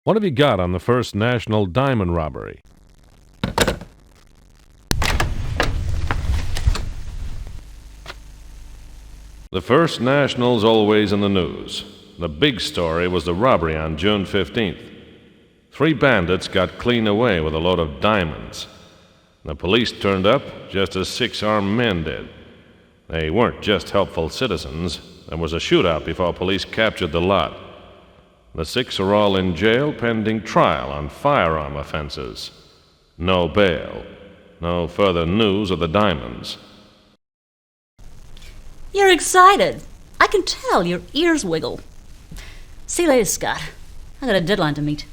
What have you got on the First National diamond robbery? The First National's always in the news. The big story was the robbery on June 15th. 3 bandits got clean away with a load of diamonds. The police turned up just as 6 armed men did. They weren't just helpful citizens. There was a shootout before police captured the lot. The 6 are all in jail pending trial on firearm offenses. No bail. No further news of the diamonds. You're excited. I can tell your ears wiggle. See you later, Scott. I got a deadline to meet.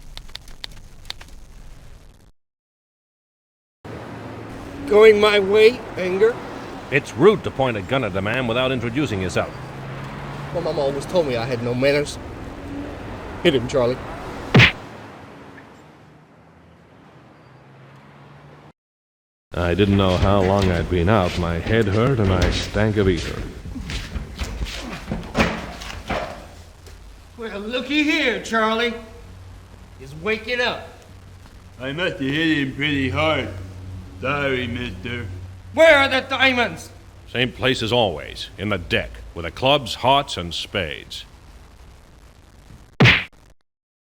Going my way, Anger? It's rude to point a gun at a man without introducing yourself. Well, Mama always told me I had no manners. Hit him, Charlie. I didn't know how long I'd been out. My head hurt and I stank of ether. Well, looky here, Charlie. Just wake it up. I must have hit him pretty hard. Sorry, mister. Where are the diamonds? Same place as always, in the deck, with the clubs, hearts, and spades.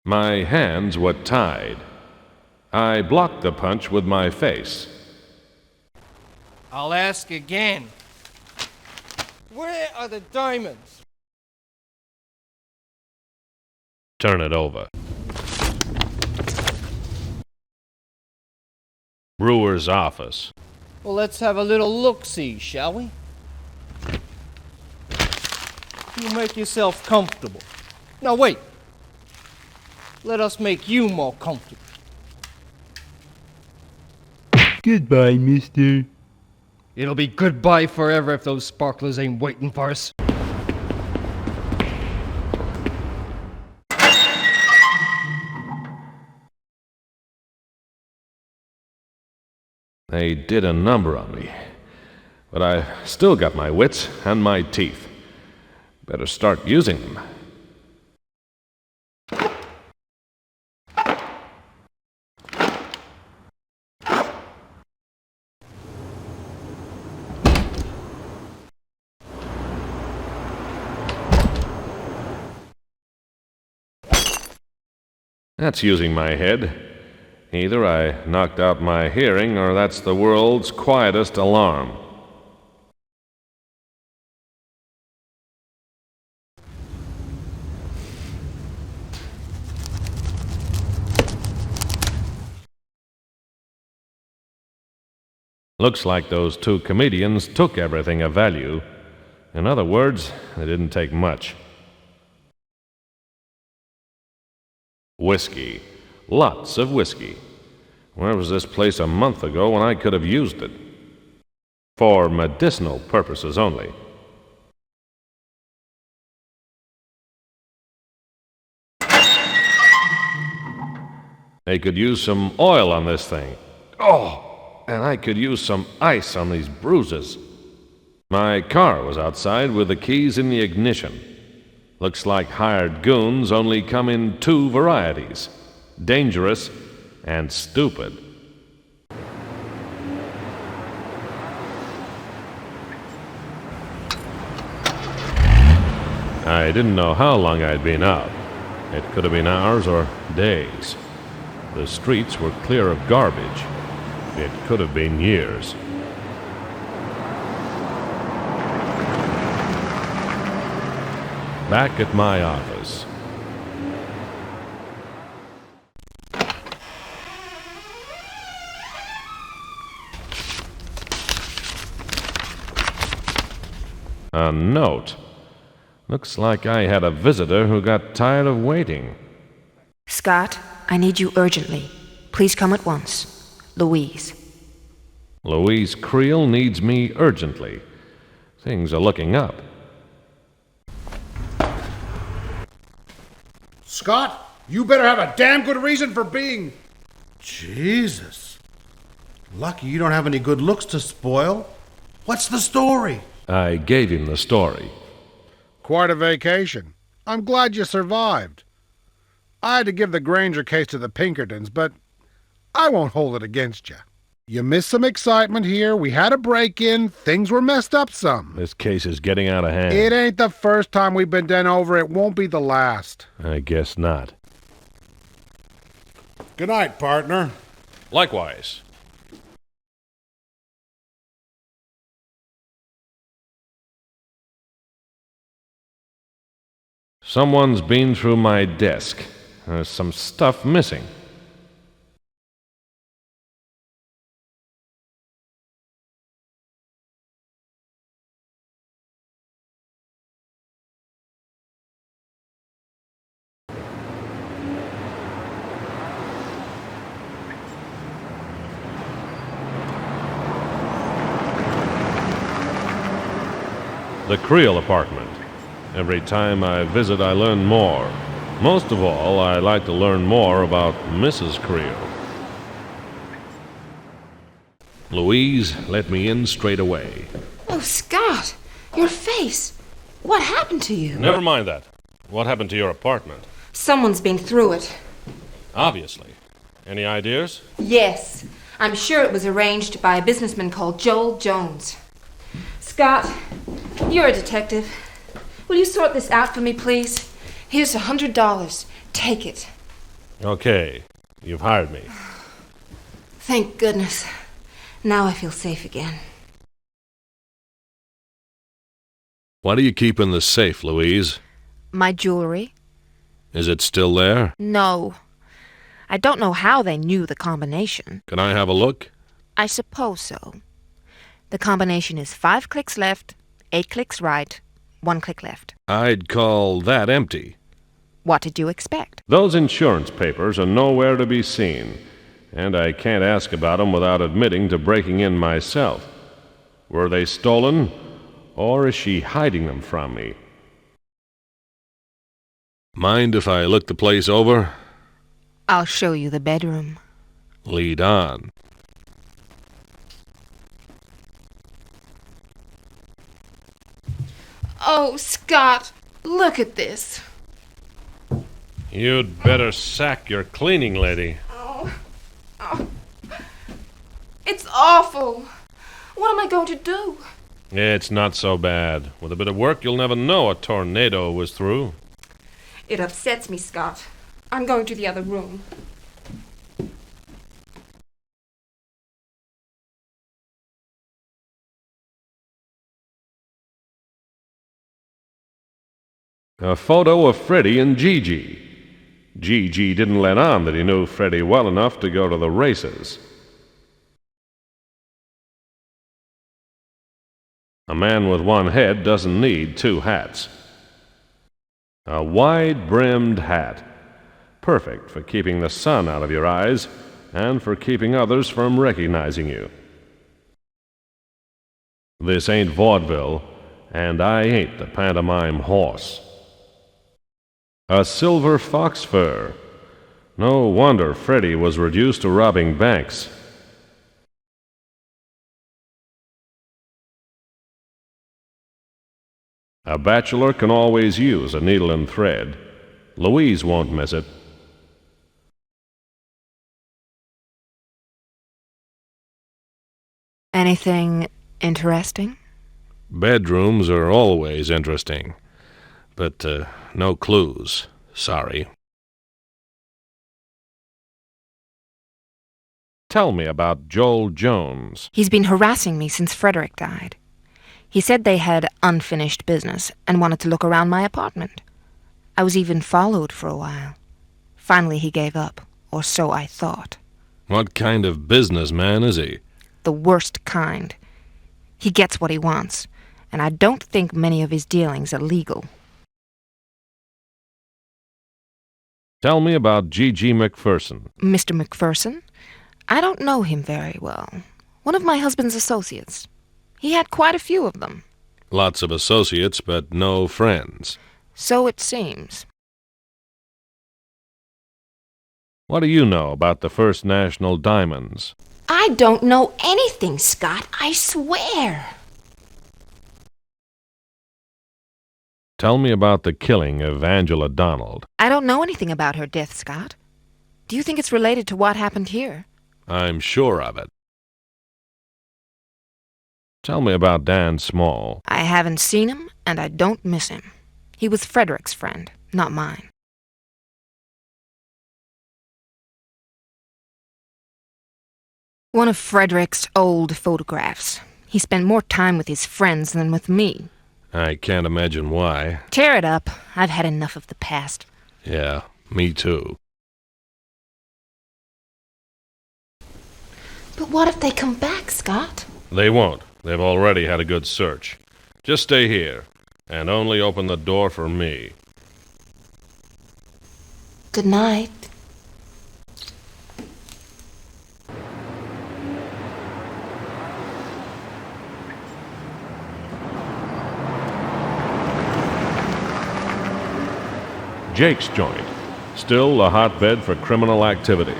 My hands were tied. I blocked the punch with my face. I'll ask again. Where are the diamonds? Turn it over. Brewer's office. Well, let's have a little look-see, shall we? You make yourself comfortable. Now, wait. Let us make you more comfortable. Goodbye, mister. It'll be goodbye forever if those sparklers ain't waiting for us. They did a number on me, but I still got my wits and my teeth. Better start using them. That's using my head. Either I knocked out my hearing, or that's the world's quietest alarm. Looks like those 2 comedians took everything of value. In other words, they didn't take much. Whiskey. Lots of whiskey. Where was this place a month ago when I could have used it? For medicinal purposes only. They could use some oil on this thing. Oh, and I could use some ice on these bruises. My car was outside with the keys in the ignition. Looks like hired goons only come in 2 varieties: dangerous and stupid. I didn't know how long I'd been out. It could have been hours or days. The streets were clear of garbage. It could have been years. Back at my office. A note. Looks like I had a visitor who got tired of waiting. Scott, I need you urgently. Please come at once. Louise. Louise Creel needs me urgently. Things are looking up. Scott, you better have a damn good reason for being... Jesus. Lucky you don't have any good looks to spoil. What's the story? I gave him the story. Quite a vacation. I'm glad you survived. I had to give the Granger case to the Pinkertons, but I won't hold it against you. You missed some excitement here. We had a break-in. Things were messed up some. This case is getting out of hand. It ain't the first time we've been done over. It won't be the last. I guess not. Good night, partner. Likewise. Someone's been through my desk. There's some stuff missing. The Creel apartment. Every time I visit, I learn more. Most of all, I like to learn more about Mrs. Creel. Louise let me in straight away. Oh, Scott, your face. What happened to you? Never mind that. What happened to your apartment? Someone's been through it. Obviously. Any ideas? Yes. I'm sure it was arranged by a businessman called Joel Jones. Scott, you're a detective. Will you sort this out for me, please? Here's $100. Take it. Okay. You've hired me. Thank goodness. Now I feel safe again. What do you keep in the safe, Louise? My jewelry? Is it still there? No. I don't know how they knew the combination. Can I have a look? I suppose so. The combination is 5 clicks left, 8 clicks right, 1 click left. I'd call that empty. What did you expect? Those insurance papers are nowhere to be seen, and I can't ask about them without admitting to breaking in myself. Were they stolen, or is she hiding them from me? Mind if I look the place over? I'll show you the bedroom. Lead on. Oh, Scott, look at this. You'd better sack your cleaning lady. Oh. It's awful. What am I going to do? It's not so bad. With a bit of work, you'll never know a tornado was through. It upsets me, Scott. I'm going to the other room. A photo of Freddie and Gigi. Gigi didn't let on that he knew Freddie well enough to go to the races. A man with one head doesn't need 2 hats. A wide-brimmed hat. Perfect for keeping the sun out of your eyes and for keeping others from recognizing you. This ain't vaudeville, and I ain't the pantomime horse. A silver fox fur. No wonder Freddie was reduced to robbing banks. A bachelor can always use a needle and thread. Louise won't miss it. Anything interesting? Bedrooms are always interesting. But, no clues. Sorry. Tell me about Joel Jones. He's been harassing me since Frederick died. He said they had unfinished business and wanted to look around my apartment. I was even followed for a while. Finally, he gave up, or so I thought. What kind of businessman is he? The worst kind. He gets what he wants, and I don't think many of his dealings are legal. Tell me about Gigi McPherson. Mr. McPherson? I don't know him very well. One of my husband's associates. He had quite a few of them. Lots of associates, but no friends. So it seems. What do you know about the First National Diamonds? I don't know anything, Scott. I swear. Tell me about the killing of Angela Donald. I don't know anything about her death, Scott. Do you think it's related to what happened here? I'm sure of it. Tell me about Dan Small. I haven't seen him, and I don't miss him. He was Frederick's friend, not mine. One of Frederick's old photographs. He spent more time with his friends than with me. I can't imagine why. Tear it up. I've had enough of the past. Yeah, me too. But what if they come back, Scott? They won't. They've already had a good search. Just stay here, and only open the door for me. Good night. Jake's joint, still a hotbed for criminal activity,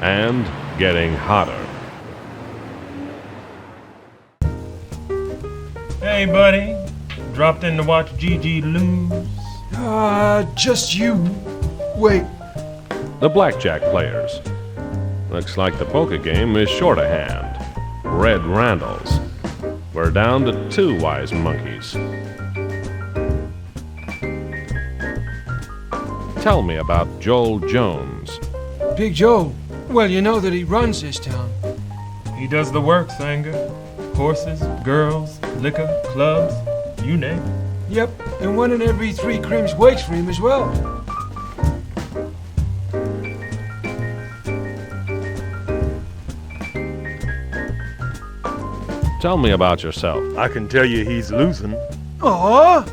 and getting hotter. Hey, buddy. Dropped in to watch Gigi lose. Just you. Wait. The blackjack players. Looks like the poker game is short a hand. Red Randalls. We're down to 2 wise monkeys. Tell me about Joel Jones. Big Joe. Well, you know that he runs this town. He does the work, Sanger. Horses, girls, liquor, clubs, you name it. Yep, and 1 in every 3 crims works for him as well. Tell me about yourself. I can tell you he's losing. Aw!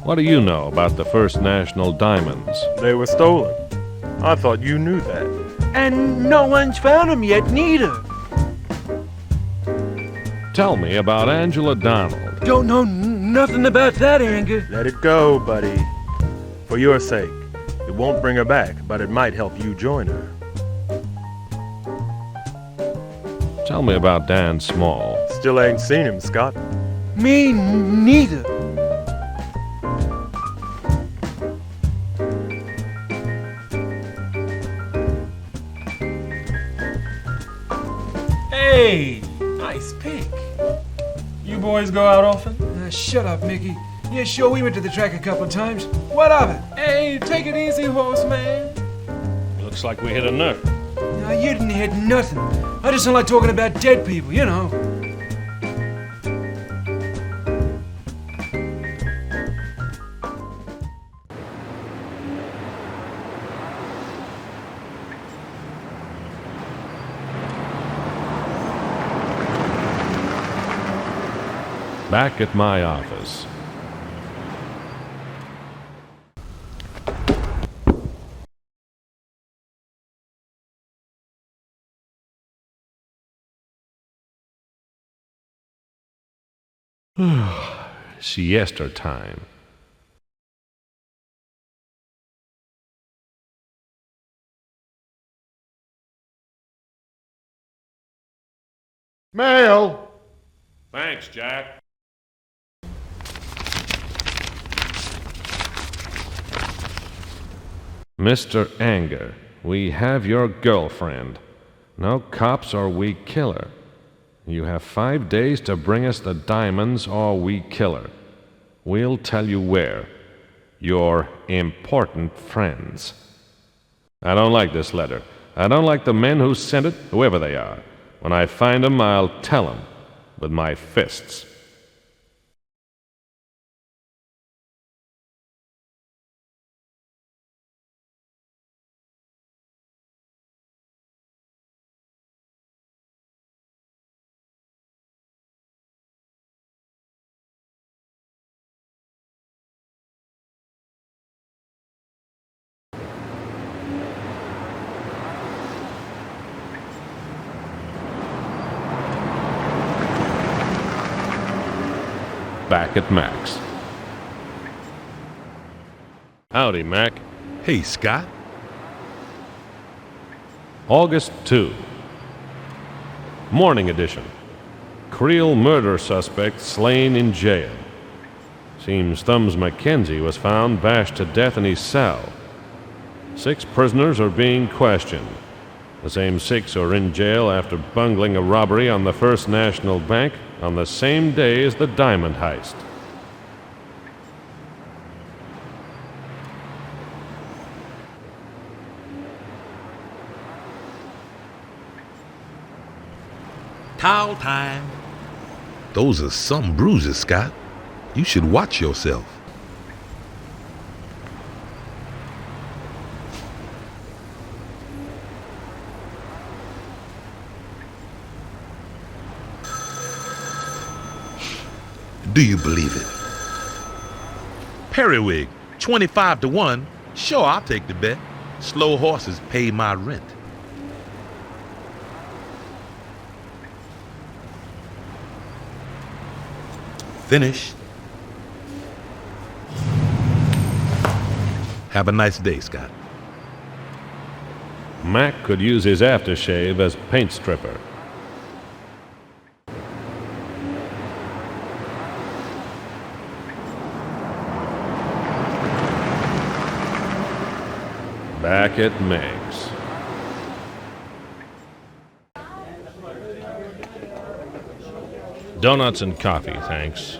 What do you know about the First National Diamonds? They were stolen. I thought you knew that. And no one's found him yet, neither. Tell me about Angela Donald. Don't know nothing about that, Anger. Let it go, buddy. For your sake. It won't bring her back, but it might help you join her. Tell me about Dan Small. Still ain't seen him, Scott. Me neither. Hey, nice pick. You boys go out often? Shut up, Mickey. Yeah, sure, we went to the track a couple of times. What of it? Hey, take it easy, horse man. Looks like we hit a nerve. No, you didn't hit nothing. I just don't like talking about dead people, you know. Back at my office. Siesta time. Mail! Thanks, Jack. Mr. Anger, we have your girlfriend. No cops or we kill her. You have 5 days to bring us the diamonds or we kill her. We'll tell you where. Your important friends. I don't like this letter. I don't like the men who sent it, whoever they are. When I find them, I'll tell them with my fists. Back at Mac's. Howdy, Mac. Hey, Scott. August 2. Morning edition. Creel murder suspect slain in jail. Seems Thumbs Mackenzie was found bashed to death in his cell. 6 prisoners are being questioned. The same 6 are in jail after bungling a robbery on the First National Bank on the same day as the diamond heist. Towel time. Those are some bruises, Scott. You should watch yourself. Do you believe it? Periwig, 25-1. Sure, I'll take the bet. Slow horses pay my rent. Finished. Have a nice day, Scott. Mac could use his aftershave as paint stripper. Back at Meg's. Donuts and coffee, thanks.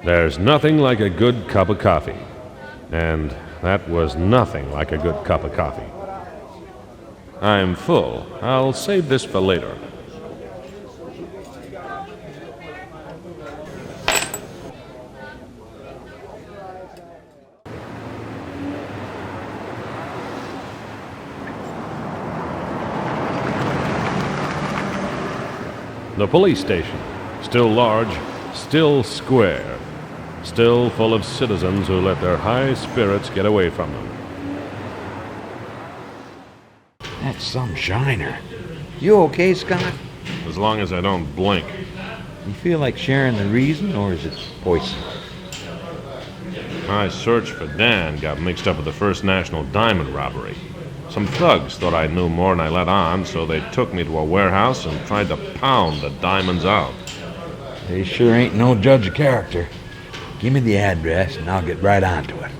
There's nothing like a good cup of coffee. And that was nothing like a good cup of coffee. I'm full. I'll save this for later. The police station, still large, still square, still full of citizens who let their high spirits get away from them. That's some shiner. You okay, Scott? As long as I don't blink. You feel like sharing the reason, or is it poison? My search for Dan got mixed up with the First National diamond robbery. Some thugs thought I knew more than I let on, so they took me to a warehouse and tried to pound the diamonds out. They sure ain't no judge of character. Give me the address and I'll get right onto it.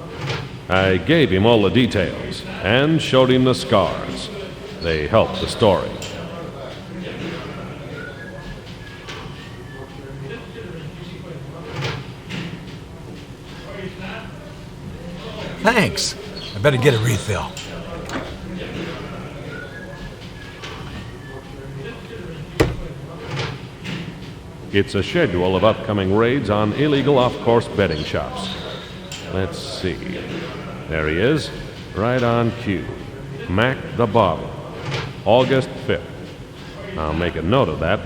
I gave him all the details and showed him the scars. They helped the story. Thanks. I better get a refill. It's a schedule of upcoming raids on illegal off-course betting shops. Let's see. There he is, right on cue. Mac the Bottle, August 5th. I'll make a note of that.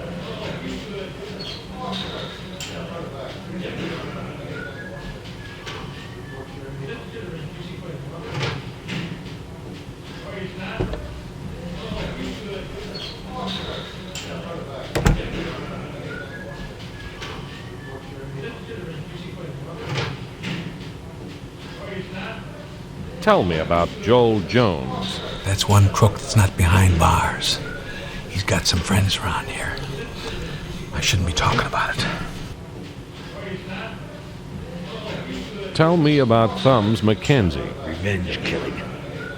Tell me about Joel Jones. That's one crook that's not behind bars. He's got some friends around here. I shouldn't be talking about it. Tell me about Thumbs Mackenzie. Revenge killing.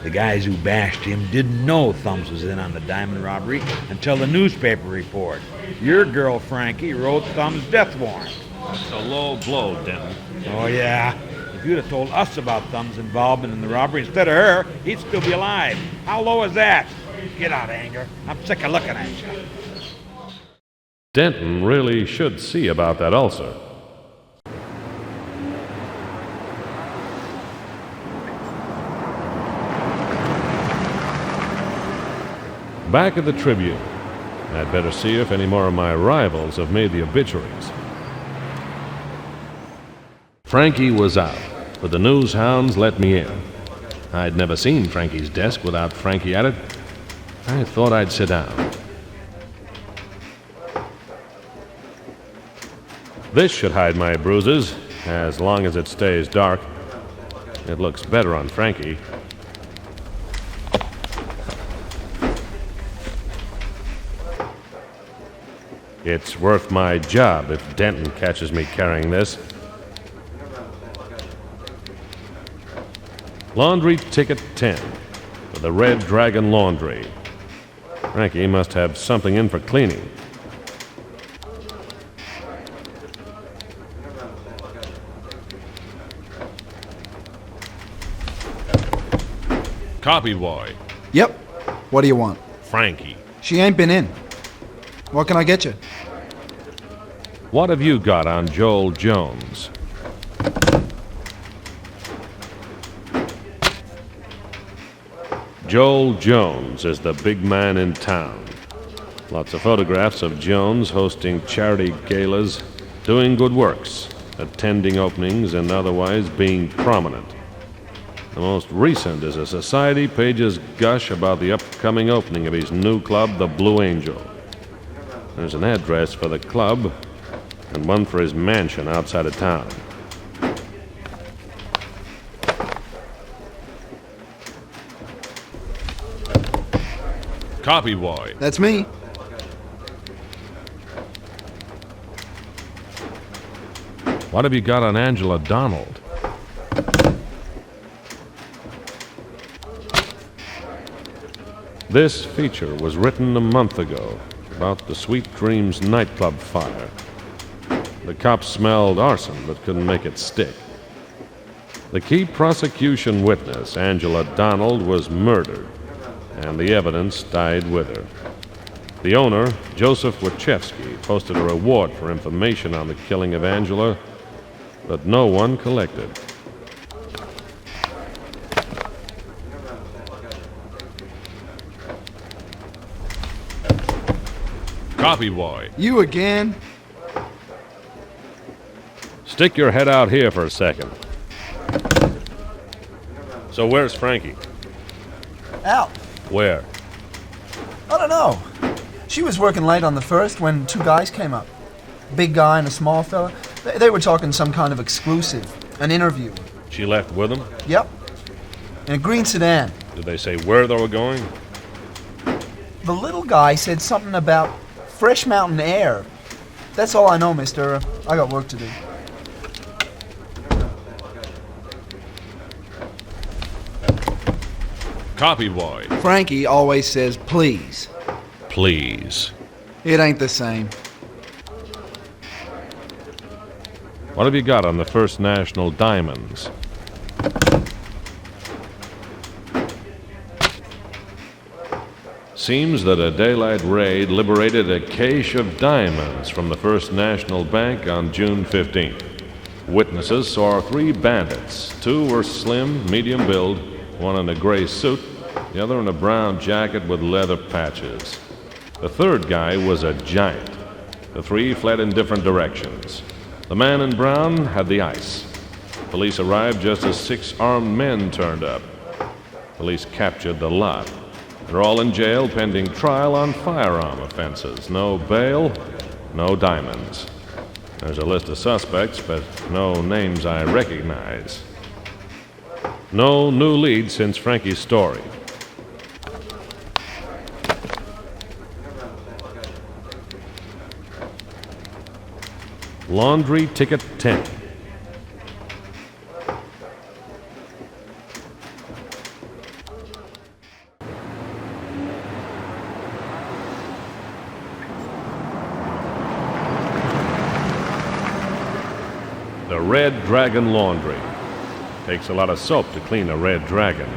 The guys who bashed him didn't know Thumbs was in on the diamond robbery until the newspaper report. Your girl, Frankie, wrote Thumbs' death warrant. It's a low blow, Denton. Oh, yeah. If you'd have told us about Thumbs' involvement in the robbery instead of her, he'd still be alive. How low is that? Get out, Anger. I'm sick of looking at you. Denton really should see about that ulcer. Back at the Tribune. I'd better see if any more of my rivals have made the obituaries. Frankie was out, but the news hounds let me in. I'd never seen Frankie's desk without Frankie at it. I thought I'd sit down. This should hide my bruises, as long as it stays dark. It looks better on Frankie. It's worth my job if Denton catches me carrying this. Laundry ticket 10 for the Red Dragon Laundry. Frankie must have something in for cleaning. Copy boy. Yep. What do you want? Frankie. She ain't been in. What can I get you? What have you got on Joel Jones? Joel Jones is the big man in town. Lots of photographs of Jones hosting charity galas, doing good works, attending openings, and otherwise being prominent. The most recent is a Society page's gush about the upcoming opening of his new club, the Blue Angel. There's an address for the club and one for his mansion outside of town. Copy boy. That's me. What have you got on Angela Donald? This feature was written a month ago about the Sweet Dreams nightclub fire. The cops smelled arson but couldn't make it stick. The key prosecution witness, Angela Donald, was murdered, and the evidence died with her. The owner, Joseph Wachewski, posted a reward for information on the killing of Angela, but no one collected. Copy boy. You again? Stick your head out here for a second. So where's Frankie? Out. Where? I don't know. She was working late on the first when two guys came up. Big guy and a small fella. They were talking some kind of exclusive, an interview. She left with him? Yep. In a green sedan. Did they say where they were going? The little guy said something about fresh mountain air. That's all I know, mister. I got work to do. Copy boy. Frankie always says please. Please. It ain't the same. What have you got on the First National Diamonds? Seems that a daylight raid liberated a cache of diamonds from the First National Bank on June 15th. Witnesses saw three bandits. Two were slim, medium build, one in a gray suit, the other in a brown jacket with leather patches. The third guy was a giant. The three fled in different directions. The man in brown had the ice. Police arrived just as 6 armed men turned up. Police captured the lot. They're all in jail pending trial on firearm offenses. No bail, no diamonds. There's a list of suspects, but no names I recognize. No new leads since Frankie's story. Laundry ticket 10. The Red Dragon Laundry. Takes a lot of soap to clean a red dragon.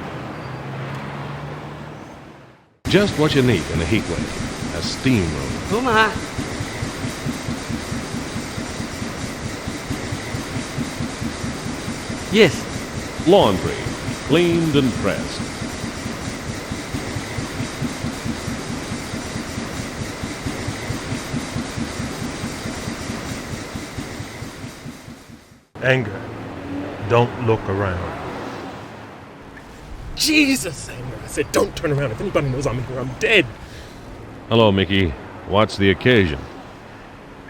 Just what you need in a heat wave. A steam room. Puma. Yes. Laundry. Cleaned and pressed. Anger. Don't look around. Jesus, Anger. said don't turn around. If anybody knows I'm here, I'm dead. Hello, Mickey. What's the occasion?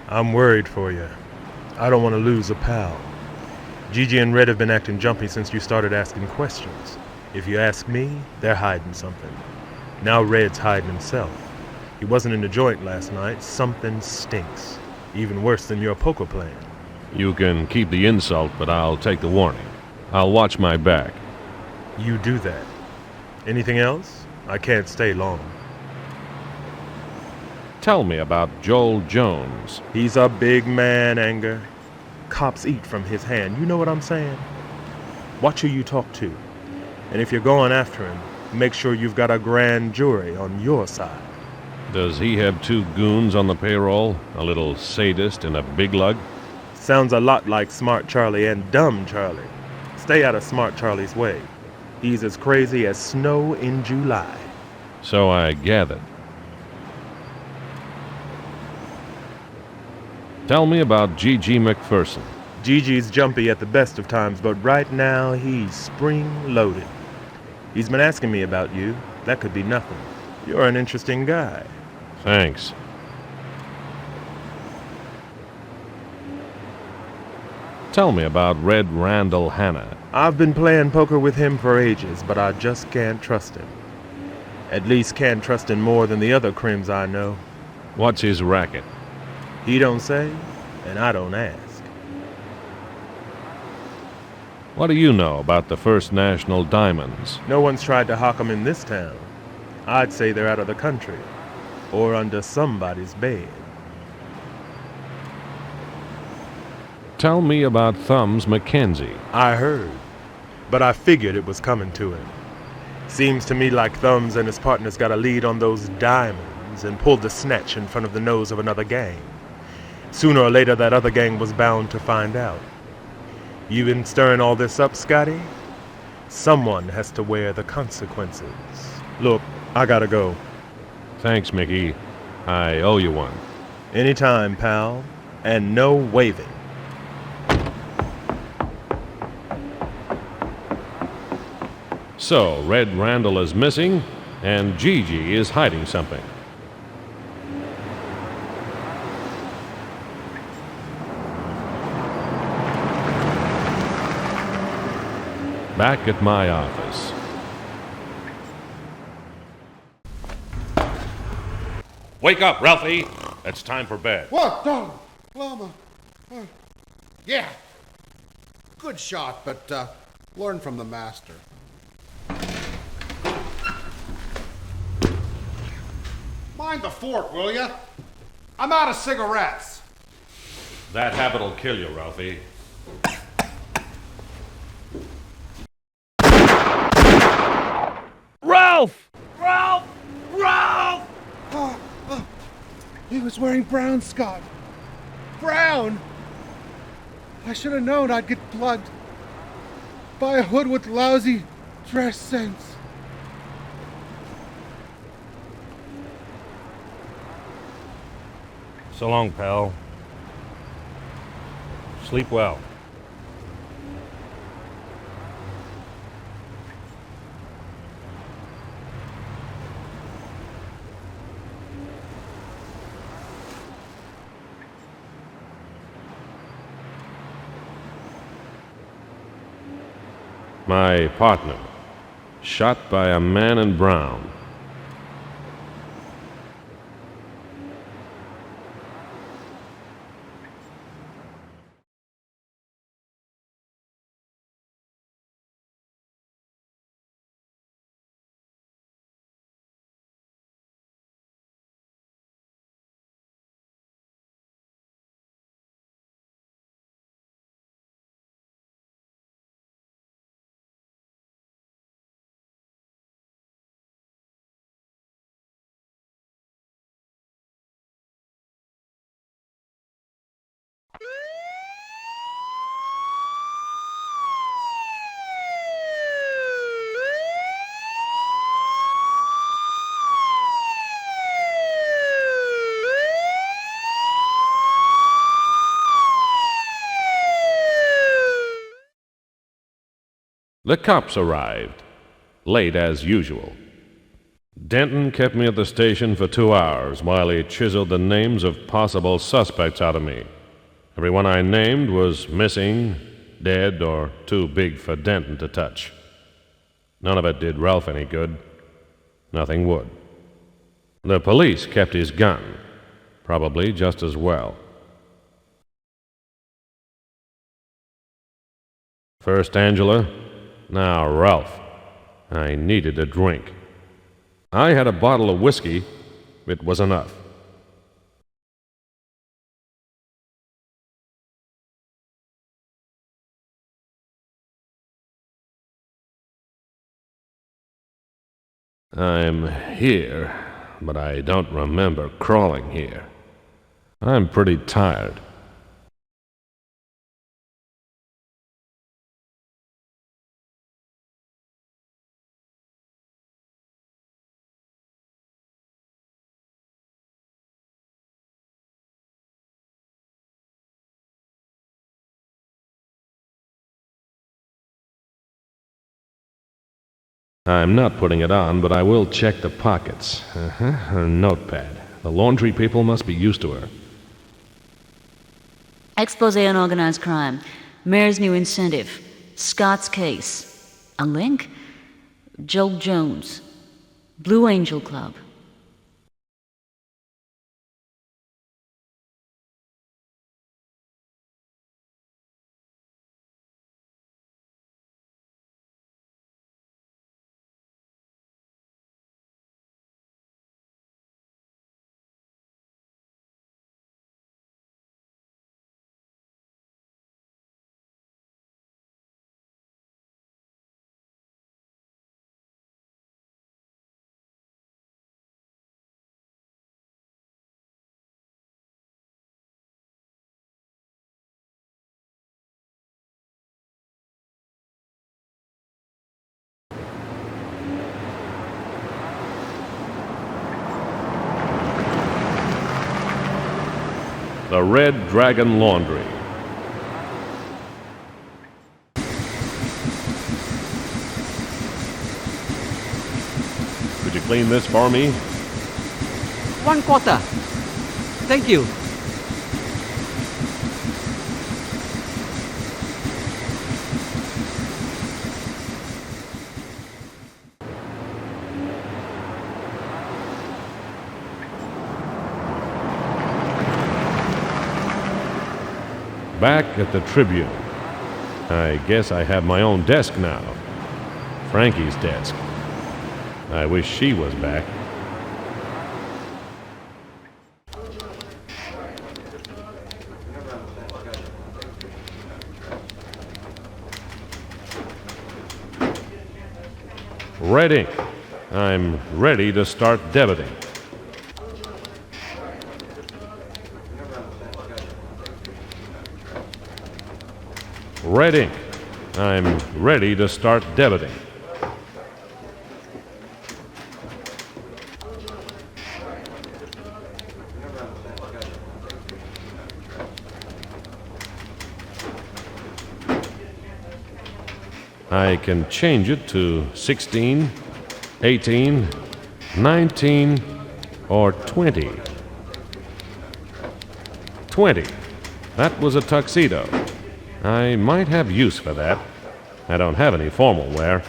I'm worried for you. I don't want to lose a pal. Gigi and Red have been acting jumpy since you started asking questions. If you ask me, they're hiding something. Now Red's hiding himself. He wasn't in the joint last night. Something stinks. Even worse than your poker playing. You can keep the insult, but I'll take the warning. I'll watch my back. You do that. Anything else? I can't stay long. Tell me about Joel Jones. He's a big man, Anger. Cops eat from his hand. You know what I'm saying? Watch who you talk to. And if you're going after him, make sure you've got a grand jury on your side. Does he have two goons on the payroll? A little sadist and a big lug? Sounds a lot like Smart Charlie and Dumb Charlie. Stay out of Smart Charlie's way. He's as crazy as snow in July. So I gathered. Tell me about Gigi McPherson. Gigi's jumpy at the best of times, but right now he's spring-loaded. He's been asking me about you. That could be nothing. You're an interesting guy. Thanks. Tell me about Red Randall Hanna. I've been playing poker with him for ages, but I just can't trust him. At least can't trust him more than the other crims I know. What's his racket? He don't say, and I don't ask. What do you know about the First National Diamonds? No one's tried to hawk 'em in this town. I'd say they're out of the country, or under somebody's bed. Tell me about Thumbs McKenzie. I heard, but I figured it was coming to him. Seems to me like Thumbs and his partners got a lead on those diamonds and pulled the snatch in front of the nose of another gang. Sooner or later, that other gang was bound to find out. You been stirring all this up, Scotty? Someone has to wear the consequences. Look, I gotta go. Thanks, Mickey. I owe you one. Anytime, pal. And no waving. So, Red Randall is missing, and Gigi is hiding something. Back at my office. Wake up, Ralphie! It's time for bed. What? No, Llama. Yeah. Good shot, but learn from the master. Mind the fork, will ya? I'm out of cigarettes. That habit'll kill you, Ralphie. Ralph! Ralph! Ralph! He was wearing brown, Scott. Brown! I should have known I'd get plugged by a hood with lousy dress sense. So long, pal. Sleep well. My partner, shot by a man in brown. The cops arrived, late as usual. Denton kept me at the station for 2 hours while he chiseled the names of possible suspects out of me. Everyone I named was missing, dead, or too big for Denton to touch. None of it did Ralph any good. Nothing would. The police kept his gun, probably just as well. First Angela, now Ralph. I needed a drink. I had a bottle of whiskey. It was enough. I'm here, but I don't remember crawling here. I'm pretty tired. I'm not putting it on, but I will check the pockets. Her notepad. The laundry people must be used to her. Expose on organized crime. Mayor's new incentive. Scott's case. A link? Joe Jones. Blue Angel Club. The Red Dragon Laundry. Could you clean this for me? 1/4. Thank you. Back at the Tribune. I guess I have my own desk now. Frankie's desk. I wish she was back. Red ink. I'm ready to start debiting. Red ink. I'm ready to start debiting. I can change it to 16, 18, 19, or 20. 20. That was a tuxedo. I might have use for that. I don't have any formal wear.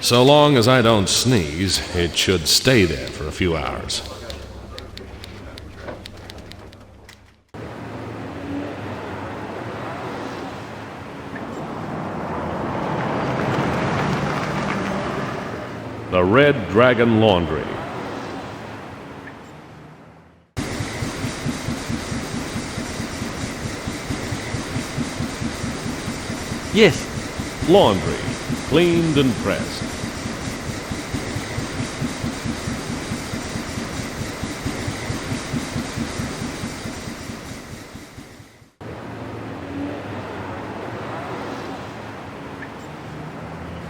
So long as I don't sneeze, it should stay there for a few hours. The Red Dragon Laundry. Yes. Laundry, cleaned and pressed.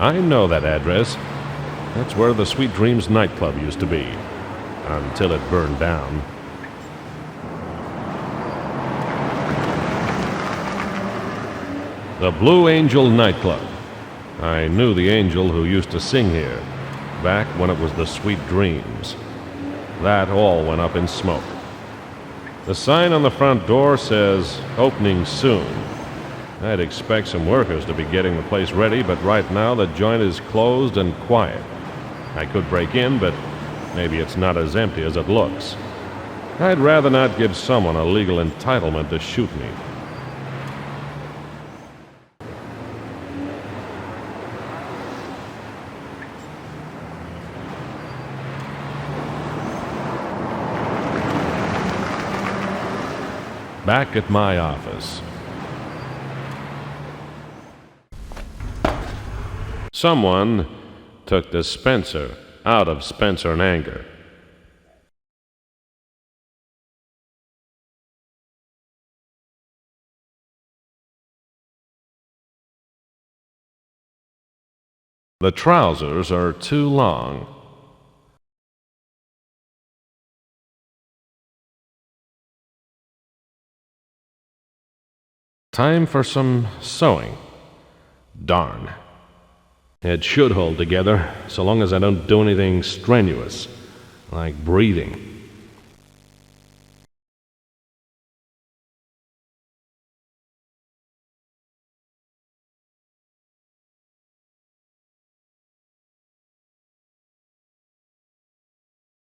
I know that address. That's where the Sweet Dreams nightclub used to be, until it burned down. The Blue Angel nightclub. I knew the angel who used to sing here, back when it was the Sweet Dreams. That all went up in smoke. The sign on the front door says, "Opening soon." I'd expect some workers to be getting the place ready, but right now the joint is closed and quiet. I could break in, but maybe it's not as empty as it looks. I'd rather not give someone a legal entitlement to shoot me. Back at my office. Someone took the Spencer out of Spencer and Anger. The trousers are too long. Time for some sewing. Darn. It should hold together, so long as I don't do anything strenuous, like breathing.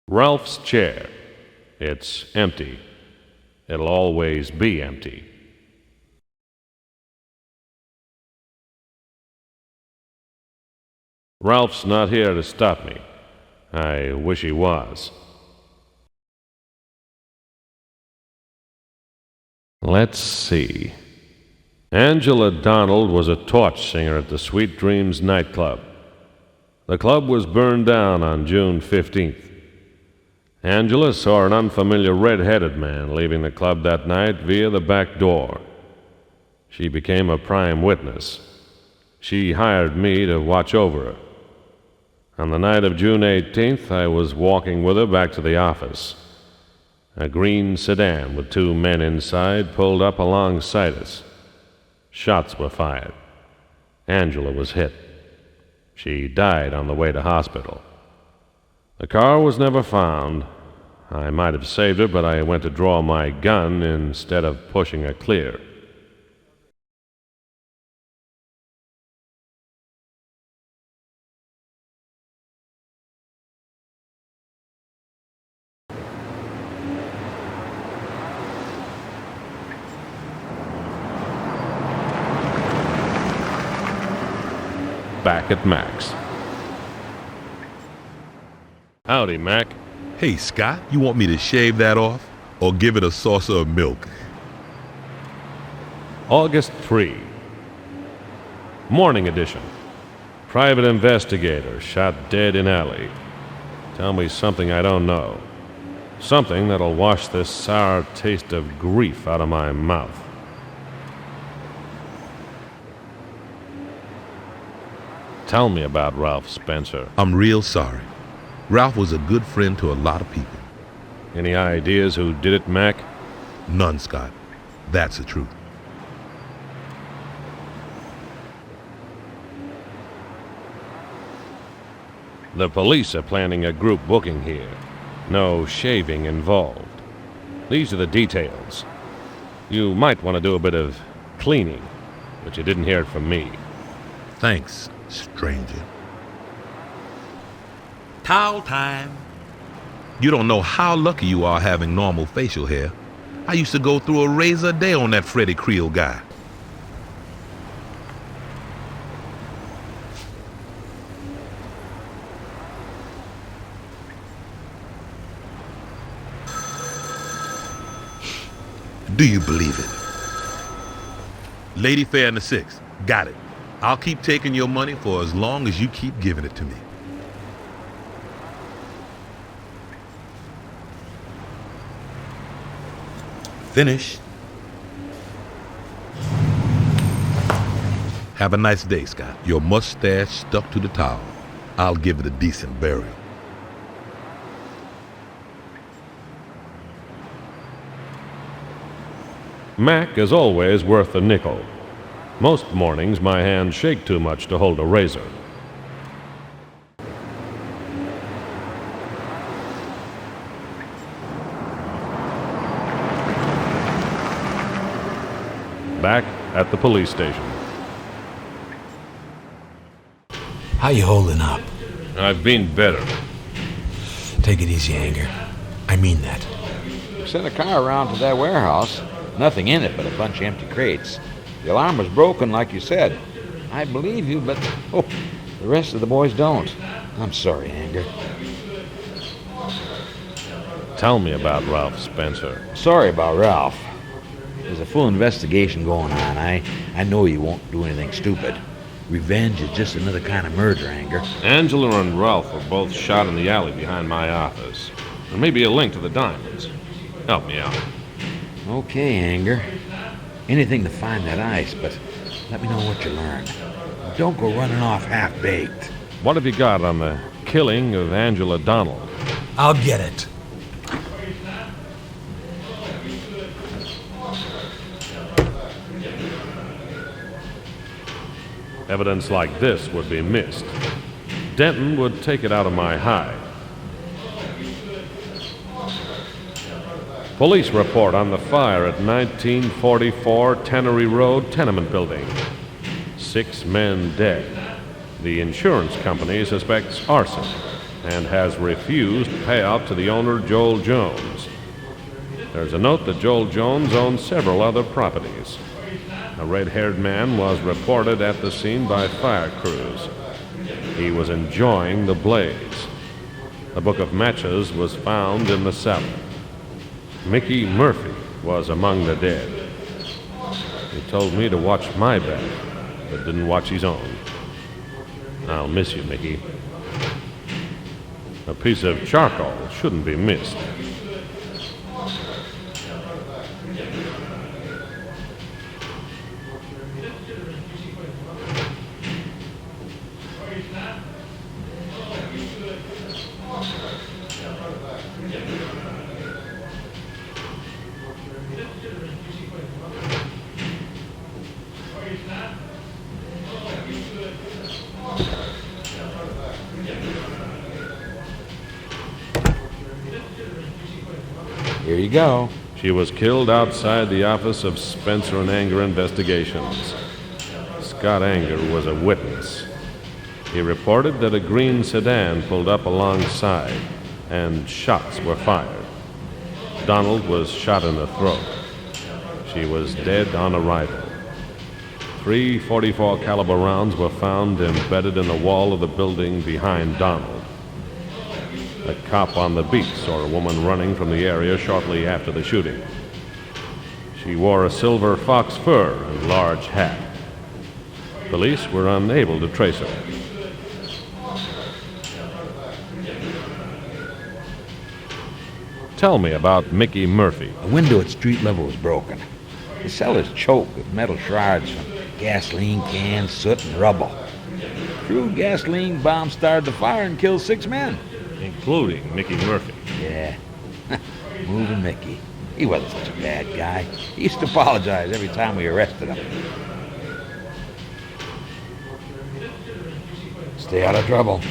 Ralph's chair. It's empty. It'll always be empty. Ralph's not here to stop me. I wish he was. Let's see. Angela Donald was a torch singer at the Sweet Dreams nightclub. The club was burned down on June 15th. Angela saw an unfamiliar red-headed man leaving the club that night via the back door. She became a prime witness. She hired me to watch over her. On the night of June 18th, I was walking with her back to the office. A green sedan with two men inside pulled up alongside us. Shots were fired. Angela was hit. She died on the way to hospital. The car was never found. I might have saved her, but I went to draw my gun instead of pushing her clear. Back at Mac's. Howdy, Mac. Hey, Scott, you want me to shave that off or give it a saucer of milk? August 3. Morning edition. Private investigator shot dead in alley. Tell me something I don't know. Something that'll wash this sour taste of grief out of my mouth. Tell me about Ralph Spencer. I'm real sorry. Ralph was a good friend to a lot of people. Any ideas who did it, Mac? None, Scott. That's the truth. The police are planning a group booking here. No shaving involved. These are the details. You might want to do a bit of cleaning, but you didn't hear it from me. Thanks, stranger. Towel time. You don't know how lucky you are having normal facial hair. I used to go through a razor a day on that Freddie Creel guy. Do you believe it? Lady Fair in the 6th. Got it. I'll keep taking your money for as long as you keep giving it to me. Finished. Have a nice day, Scott. Your mustache stuck to the towel. I'll give it a decent burial. Mac is always worth a nickel. Most mornings my hands shake too much to hold a razor. Back at the police station. How you holding up? I've been better. Take it easy, Anger. I mean that. We sent a car around to that warehouse. Nothing in it but a bunch of empty crates. The alarm was broken, like you said. I believe you, but the rest of the boys don't. I'm sorry, Anger. Tell me about Ralph Spencer. Sorry about Ralph. There's a full investigation going on. I know you won't do anything stupid. Revenge is just another kind of murder, Anger. Angela and Ralph were both shot in the alley behind my office. There may be a link to the diamonds. Help me out. Okay, Anger. Anything to find that ice, but let me know what you learn. Don't go running off half-baked. What have you got on the killing of Angela Donald? I'll get it. Evidence like this would be missed. Denton would take it out of my hide. Police report on the fire at 1944 Tannery Road tenement building. 6 men dead. The insurance company suspects arson and has refused payout to the owner, Joel Jones. There's a note that Joel Jones owns several other properties. A red-haired man was reported at the scene by fire crews. He was enjoying the blaze. A book of matches was found in the cellar. Mickey Murphy was among the dead. He told me to watch my back, but didn't watch his own. I'll miss you, Mickey. A piece of charcoal shouldn't be missed. Here you go. She was killed outside the office of Spencer and Anger Investigations. Scott Anger was a witness. He reported that a green sedan pulled up alongside and shots were fired. Donald was shot in the throat. She was dead on arrival. 3 .44 caliber rounds were found embedded in the wall of the building behind Donald. A cop on the beat saw a woman running from the area shortly after the shooting. She wore a silver fox fur and large hat. Police were unable to trace her. Tell me about Mickey Murphy. A window at street level was broken. The cellar's choked with metal shards from gasoline cans, soot, and rubble. Crude gasoline bomb started the fire and killed 6 men. Including Mickey Murphy. Yeah. Moving Mickey. He wasn't such a bad guy. He used to apologize every time we arrested him. Stay out of trouble.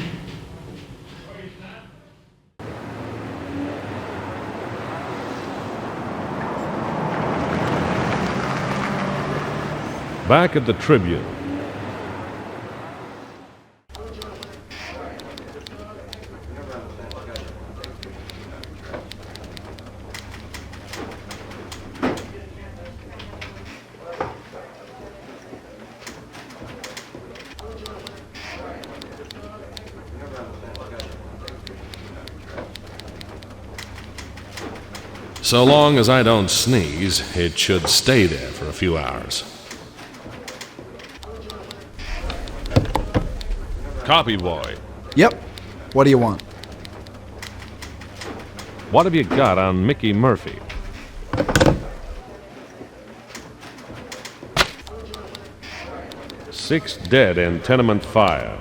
Back at the Tribune. So long as I don't sneeze, it should stay there for a few hours. Copy, boy. Yep. What do you want? What have you got on Mickey Murphy? 6 dead in tenement fire.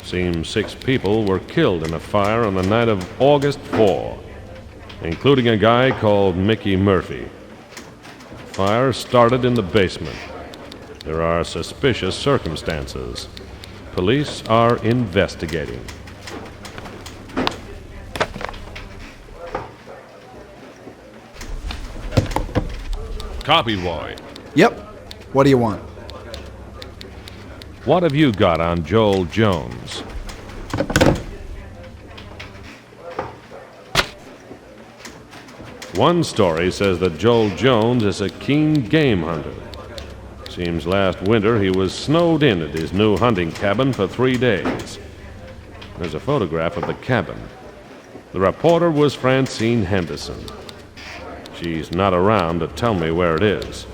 Seems 6 people were killed in a fire on the night of August 4, including a guy called Mickey Murphy. Fire started in the basement. There are suspicious circumstances. Police are investigating. Copy, Roy. Yep. What do you want? What have you got on Joel Jones? One story says that Joel Jones is a keen game hunter. Seems last winter he was snowed in at his new hunting cabin for 3 days. There's a photograph of the cabin. The reporter was Francine Henderson. She's not around to tell me where it is.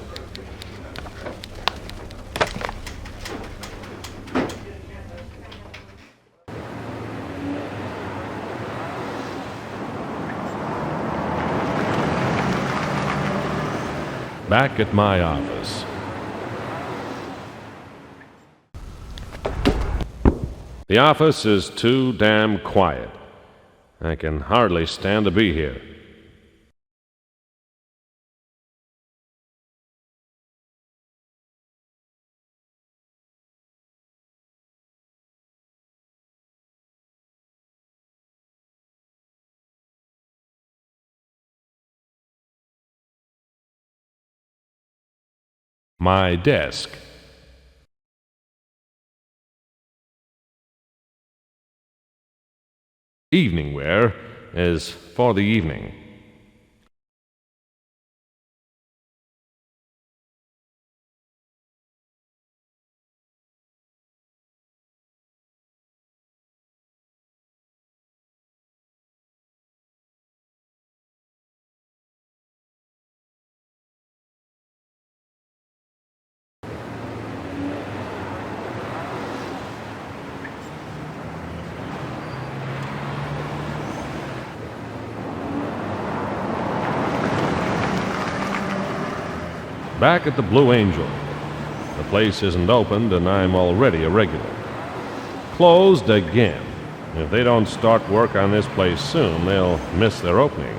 Back at my office. The office is too damn quiet. I can hardly stand to be here. My desk. Evening wear is for the evening. Back at the Blue Angel. The place isn't opened and I'm already a regular. Closed again. If they don't start work on this place soon, they'll miss their opening.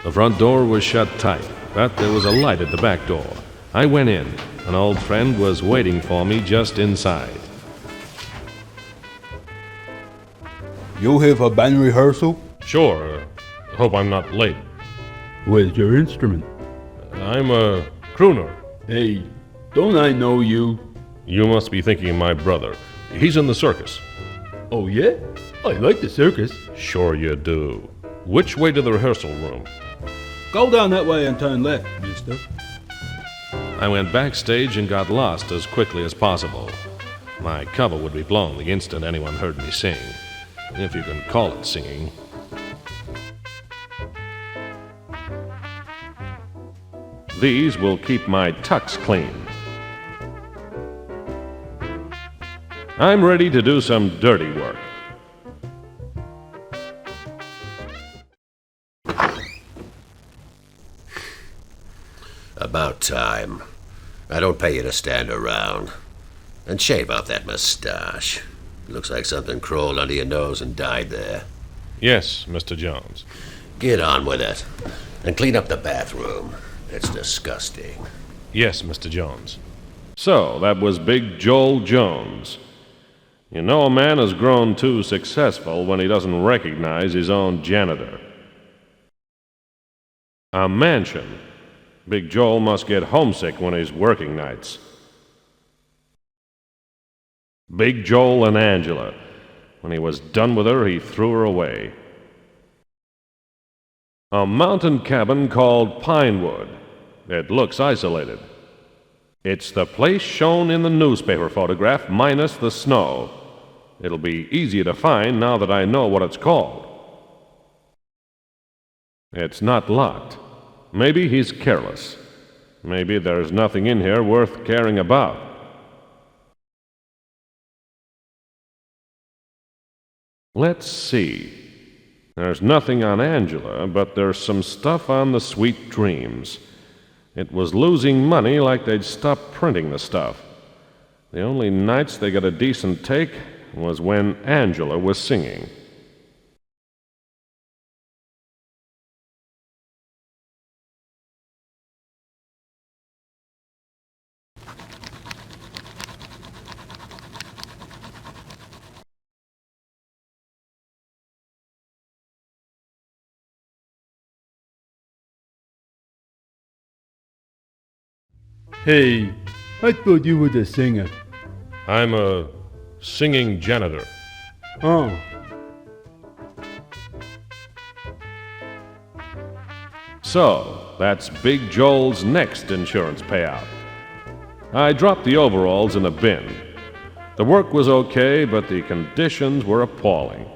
The front door was shut tight, but there was a light at the back door. I went in. An old friend was waiting for me just inside. You here for band rehearsal? Sure. Hope I'm not late. Where's your instrument? I'm a crooner. Hey, don't I know you? You must be thinking of my brother. He's in the circus. Oh, yeah? I like the circus. Sure you do. Which way to the rehearsal room? Go down that way and turn left, mister. I went backstage and got lost as quickly as possible. My cover would be blown the instant anyone heard me sing, if you can call it singing. These will keep my tux clean. I'm ready to do some dirty work. About time. I don't pay you to stand around. And shave off that mustache. Looks like something crawled under your nose and died there. Yes, Mr. Jones. Get on with it. And clean up the bathroom. It's disgusting. Yes, Mr. Jones. So, that was Big Joel Jones. You know a man has grown too successful when he doesn't recognize his own janitor. A mansion. Big Joel must get homesick when he's working nights. Big Joel and Angela. When he was done with her, he threw her away. A mountain cabin called Pinewood. It looks isolated. It's the place shown in the newspaper photograph, minus the snow. It'll be easier to find now that I know what it's called. It's not locked. Maybe he's careless. Maybe there's nothing in here worth caring about. Let's see. There's nothing on Angela, but there's some stuff on the Sweet Dreams. It was losing money like they'd stopped printing the stuff. The only nights they got a decent take was when Angela was singing. Hey, I thought you were the singer. I'm a singing janitor. Oh. So, that's Big Joel's next insurance payout. I dropped the overalls in a bin. The work was okay, but the conditions were appalling.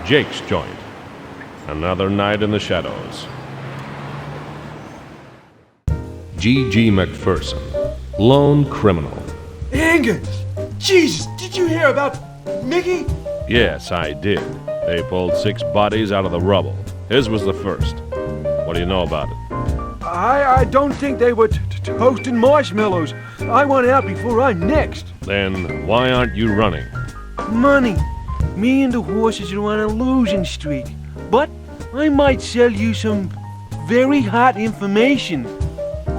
Jake's joint. Another night in the shadows. G.G. McPherson, lone criminal. Angus! Jesus, did you hear about Mickey? Yes, I did. They pulled 6 bodies out of the rubble. His was the first. What do you know about it? I don't think they were toasting marshmallows. I want out before I'm next. Then why aren't you running? Money. Me and the horses are on a losing streak. But I might sell you some very hot information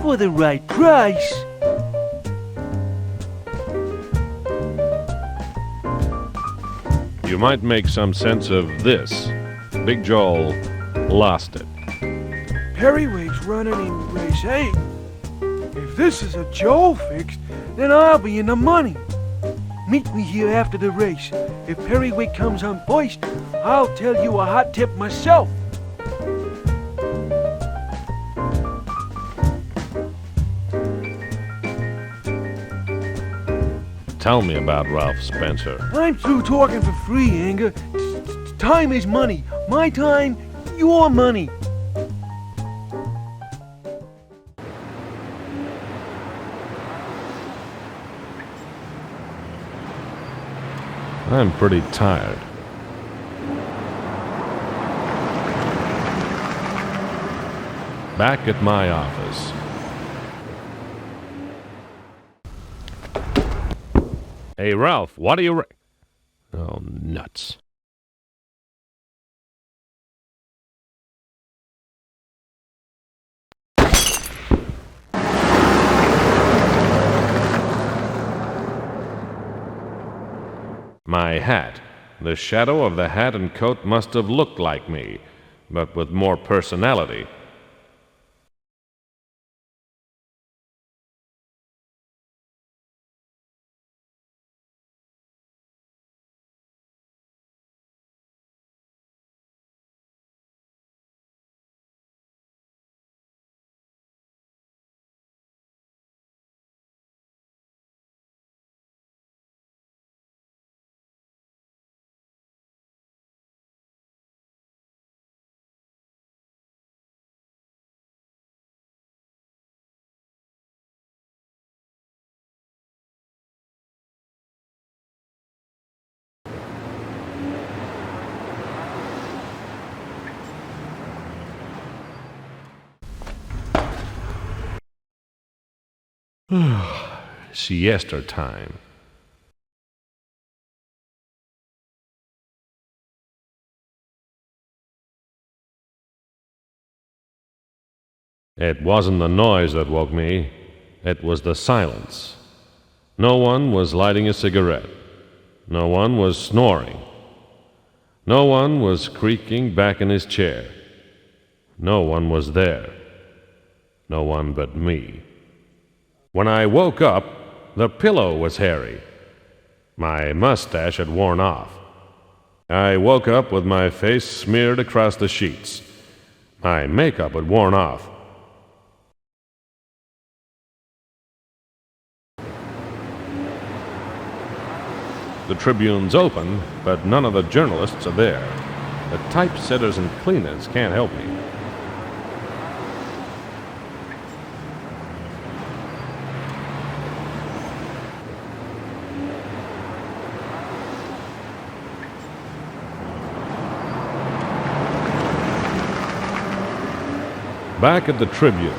for the right price. You might make some sense of this. Big Joel lost it. Periwig's running in race 8. If this is a Joel fix, then I'll be in the money. Meet me here after the race. If Periwig comes on first, I'll tell you a hot tip myself. Tell me about Ralph Spencer. I'm through talking for free, Anger. Time is money. My time, your money. I'm pretty tired. Back at my office. Hey, Ralph, what do you Oh, nuts. My hat. The shadow of the hat and coat must have looked like me, but with more personality. Siesta time. It wasn't the noise that woke me. It was the silence. No one was lighting a cigarette. No one was snoring. No one was creaking back in his chair. No one was there. No one but me. When I woke up, the pillow was hairy. My mustache had worn off. I woke up with my face smeared across the sheets. My makeup had worn off. The Tribune's open, but none of the journalists are there. The typesetters and cleaners can't help me. Back at the Tribune.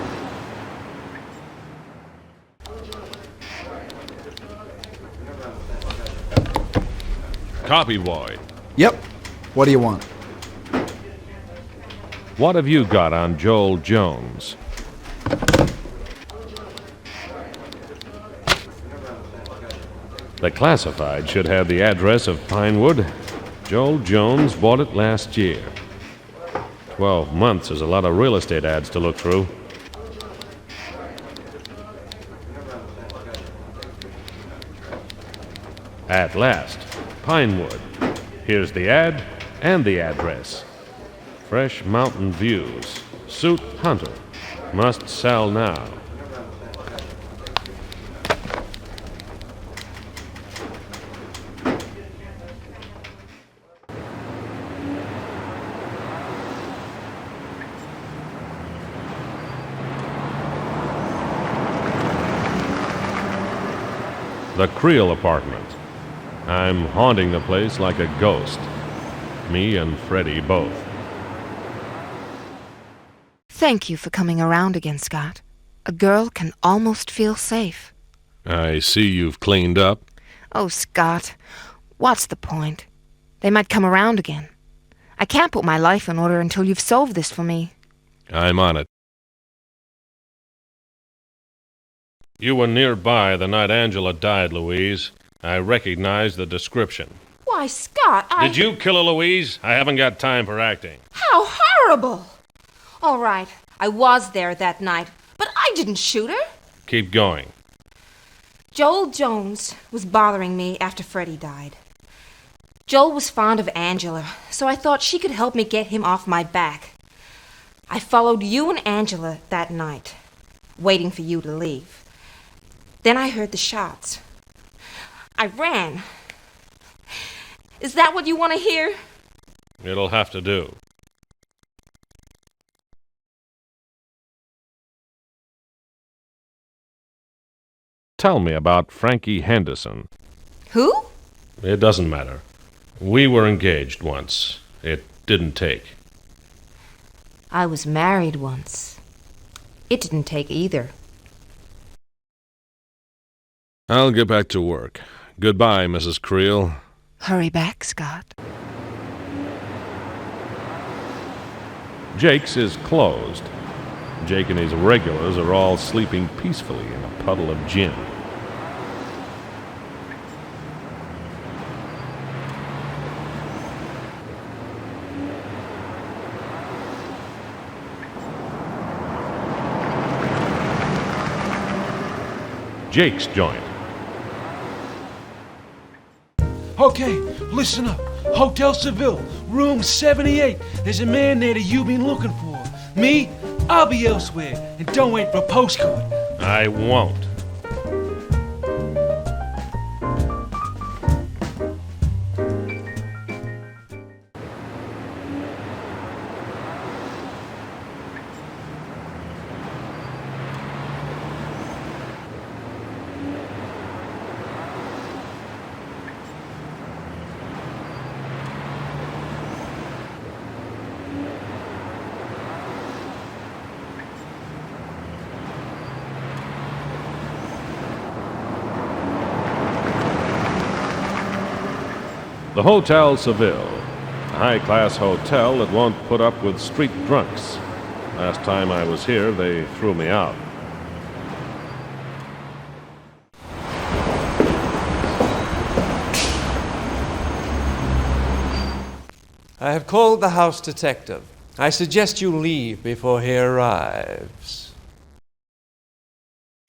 Copy, boy. Yep. What do you want? What have you got on Joel Jones? The classified should have the address of Pinewood. Joel Jones bought it last year. 12 months is a lot of real estate ads to look through. At last, Pinewood. Here's the ad and the address. Fresh mountain views. Suit Hunter. Must sell now. The Creel apartment. I'm haunting the place like a ghost. Me and Freddie both. Thank you for coming around again, Scott. A girl can almost feel safe. I see you've cleaned up. Oh, Scott, what's the point? They might come around again. I can't put my life in order until you've solved this for me. I'm on it. You were nearby the night Angela died, Louise. I recognize the description. Why, Scott, Did you kill her, Louise? I haven't got time for acting. How horrible! All right, I was there that night, but I didn't shoot her. Keep going. Joel Jones was bothering me after Freddie died. Joel was fond of Angela, so I thought she could help me get him off my back. I followed you and Angela that night, waiting for you to leave. Then I heard the shots. I ran. Is that what you want to hear? It'll have to do. Tell me about Frankie Henderson. Who? It doesn't matter. We were engaged once. It didn't take. I was married once. It didn't take either. I'll get back to work. Goodbye, Mrs. Creel. Hurry back, Scott. Jake's is closed. Jake and his regulars are all sleeping peacefully in a puddle of gin. Jake's joint. Okay, listen up. Hotel Seville, room 78. There's a man there that you've been looking for. Me, I'll be elsewhere. And don't wait for a postcard. I won't. The Hotel Seville, a high-class hotel that won't put up with street drunks. Last time I was here, they threw me out. I have called the house detective. I suggest you leave before he arrives.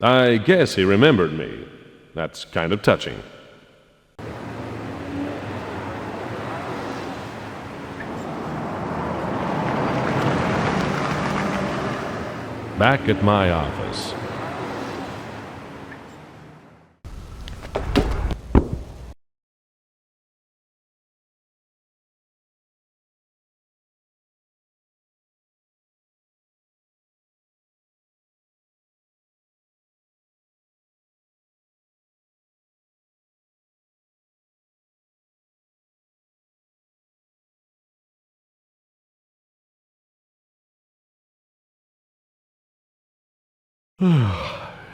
I guess he remembered me. That's kind of touching. Back at my office.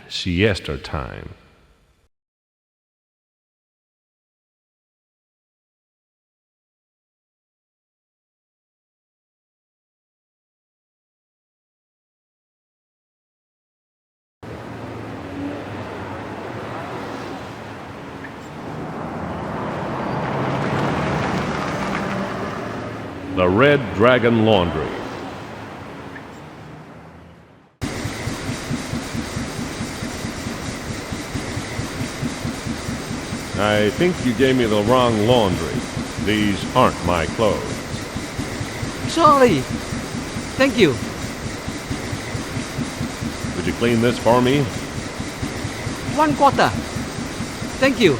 Siesta time. The Red Dragon Laundry. I think you gave me the wrong laundry. These aren't my clothes. Sorry. Thank you. Could you clean this for me? 1 quarter. Thank you.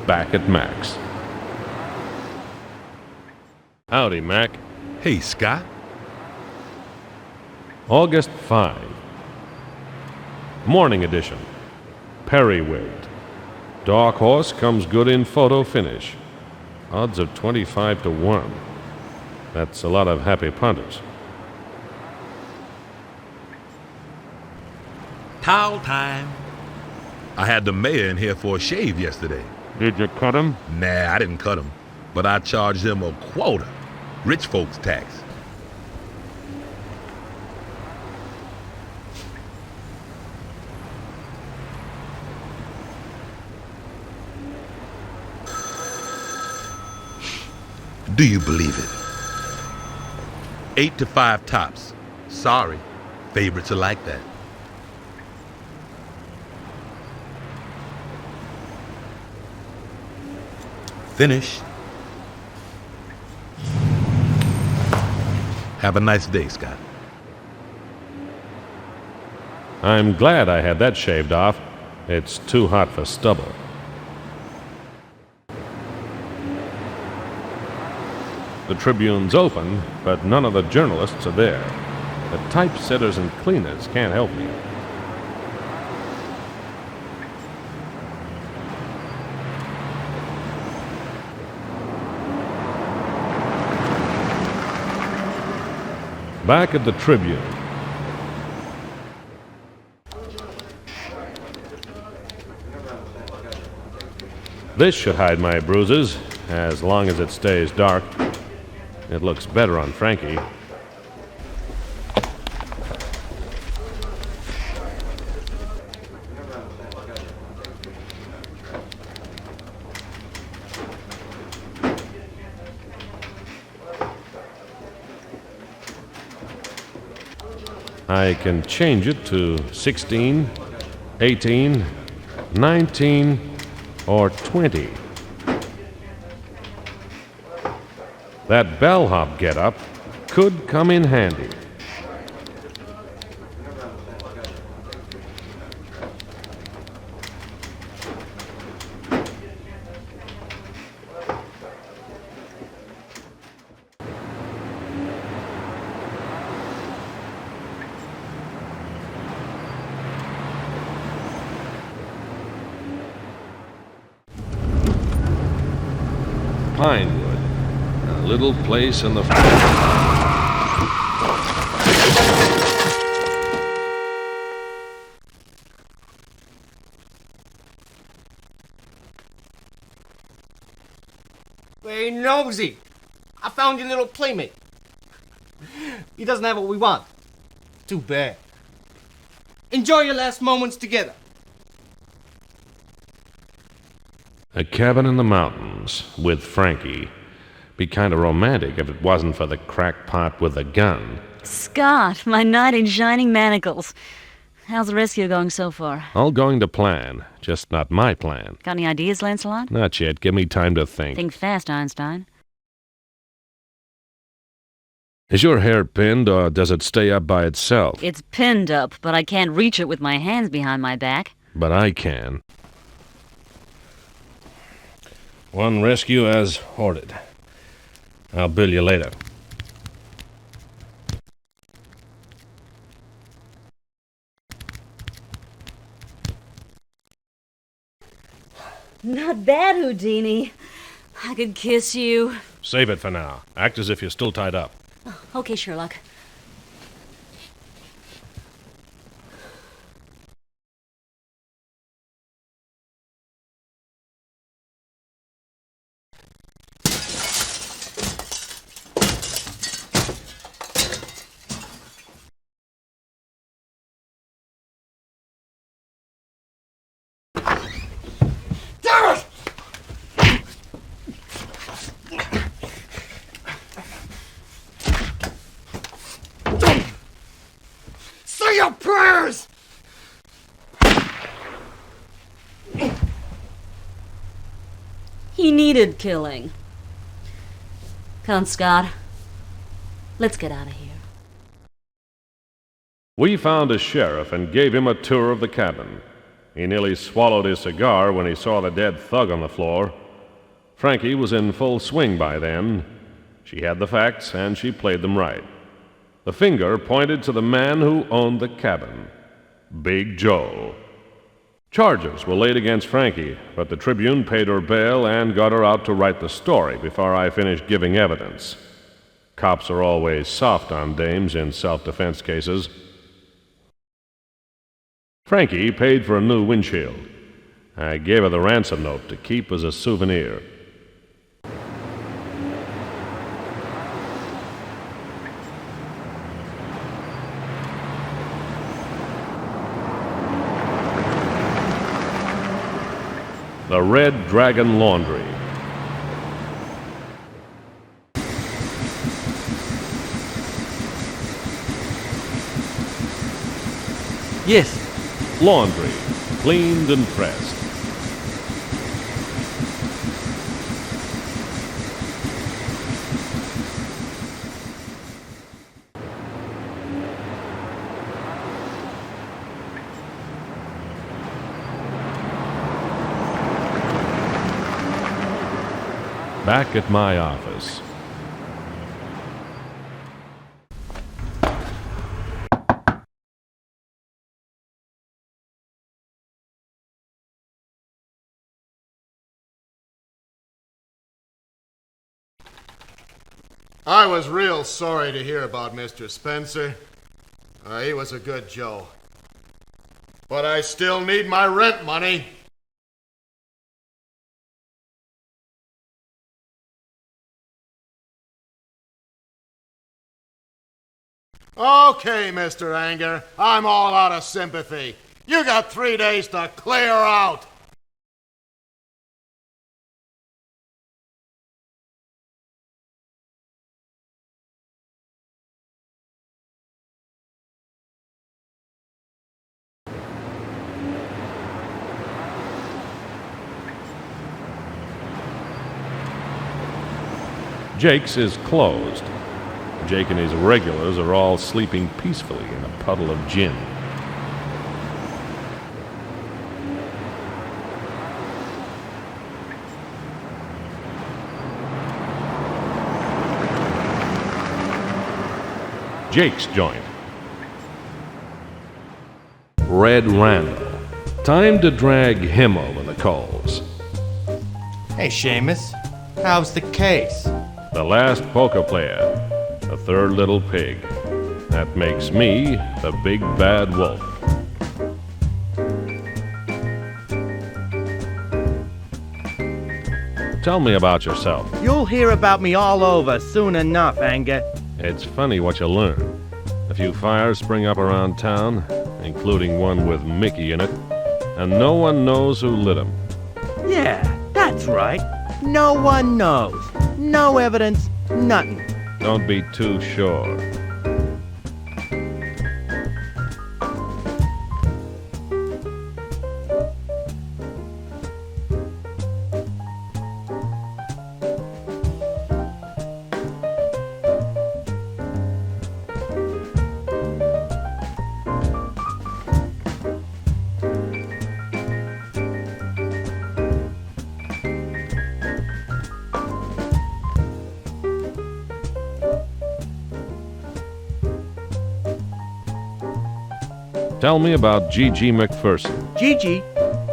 Back at Mac's. Howdy, Mac. Hey, Scott. August 5. Morning edition. Periwigged. Dark horse comes good in photo finish. Odds of 25 to 1. That's a lot of happy punters. Towel time. I had the mayor in here for a shave yesterday. Did you cut him? Nah, I didn't cut him, but I charged him a quota. Rich folks tax. Do you believe it? 8 to 5 tops. Sorry, favorites are like that. Finished. Have a nice day, Scott. I'm glad I had that shaved off. It's too hot for stubble. The Tribune's open, but none of the journalists are there. The typesetters and cleaners can't help me. Back at the Tribune. This should hide my bruises, as long as it stays dark. It looks better on Frankie. I can change it to 16, 18, 19, or 20. That bellhop getup could come in handy. Pinewood, a little place in the... Hey, nosy! I found your little playmate. He doesn't have what we want. Too bad. Enjoy your last moments together. A cabin in the mountains with Frankie. Be kind of romantic if it wasn't for the crackpot with a gun. Scott, my knight in shining manacles. How's the rescue going so far? All going to plan, just not my plan. Got any ideas, Lancelot? Not yet. Give me time to think. Think fast, Einstein. Is your hair pinned, or does it stay up by itself? It's pinned up, but I can't reach it with my hands behind my back. But I can. One rescue as ordered. I'll bill you later. Not bad, Houdini. I could kiss you. Save it for now. Act as if you're still tied up. Okay, Sherlock. Say your prayers! He needed killing. Come, Scott. Let's get out of here. We found a sheriff and gave him a tour of the cabin. He nearly swallowed his cigar when he saw the dead thug on the floor. Frankie was in full swing by then. She had the facts, and she played them right. The finger pointed to the man who owned the cabin, Big Joe. Charges were laid against Frankie, but the Tribune paid her bail and got her out to write the story before I finished giving evidence. Cops are always soft on dames in self-defense cases. Frankie paid for a new windshield. I gave her the ransom note to keep as a souvenir. The Red Dragon Laundry. Yes. Laundry, cleaned and pressed. Back at my office. I was real sorry to hear about Mr. Spencer. He was a good Joe. But I still need my rent money. Okay, Mr. Anger, I'm all out of sympathy. You got 3 days to clear out. Jake's is closed. Jake and his regulars are all sleeping peacefully in a puddle of gin. Jake's joint. Red Randall. Time to drag him over the coals. Hey, Seamus. How's the case? The last poker player. The third little pig. That makes me the big bad wolf. Tell me about yourself. You'll hear about me all over soon enough, Anger. It's funny what you learn. A few fires spring up around town, including one with Mickey in it, and no one knows who lit them. Yeah, that's right. No one knows. No evidence, nothing. Don't be too sure. Tell me about G.G. McPherson. Gigi,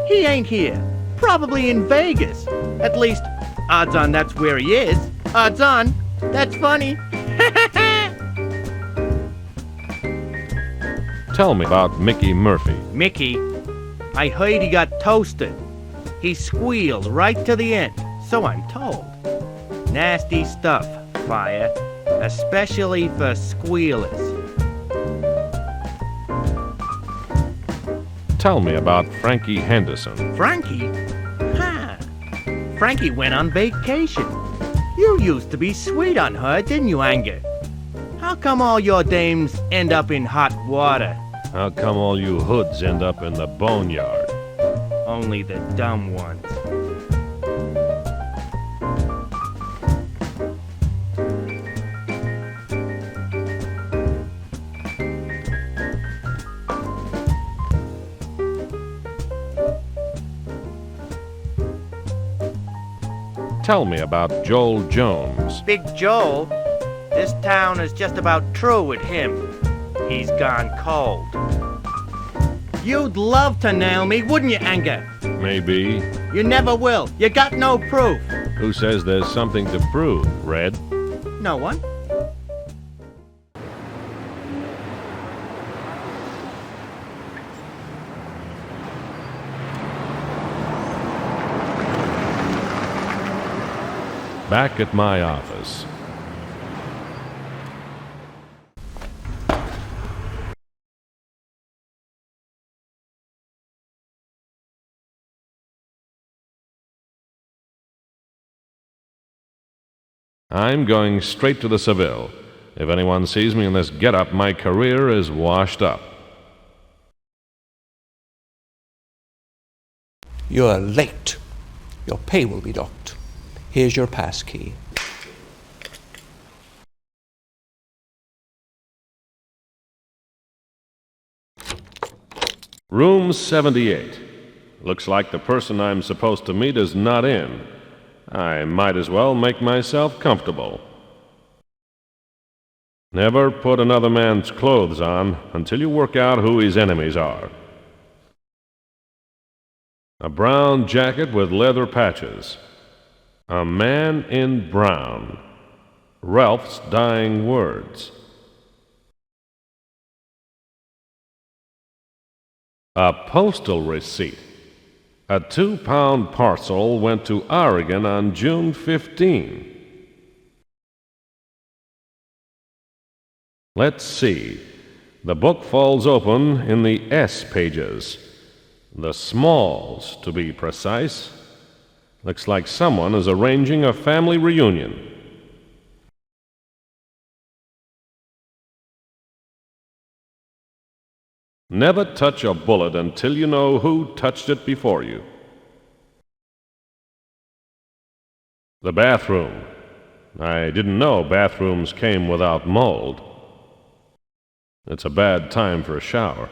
he ain't here. Probably in Vegas. At least, odds on that's where he is. Odds on. That's funny. Tell me about Mickey Murphy. Mickey, I heard he got toasted. He squealed right to the end, so I'm told. Nasty stuff, Fire, especially for squealers. Tell me about Frankie Henderson. Frankie? Ha! Frankie went on vacation. You used to be sweet on her, didn't you, Anger? How come all your dames end up in hot water? How come all you hoods end up in the boneyard? Only the dumb ones. Tell me about Joel Jones. Big Joel? This town is just about through with him. He's gone cold. You'd love to nail me, wouldn't you, Anger? Maybe. You never will. You got no proof. Who says there's something to prove, Red? No one. Back at my office. I'm going straight to the Seville. If anyone sees me in this getup, my career is washed up. You're late. Your pay will be docked. Here's your pass key. Room 78. Looks like the person I'm supposed to meet is not in. I might as well make myself comfortable. Never put another man's clothes on until you work out who his enemies are. A brown jacket with leather patches. A man in brown. Ralph's dying words. A postal receipt. A 2-pound parcel went to Oregon on June 15. Let's see. The book falls open in the S pages. The smalls, to be precise. Looks like someone is arranging a family reunion. Never touch a bullet until you know who touched it before you. The bathroom. I didn't know bathrooms came without mold. It's a bad time for a shower.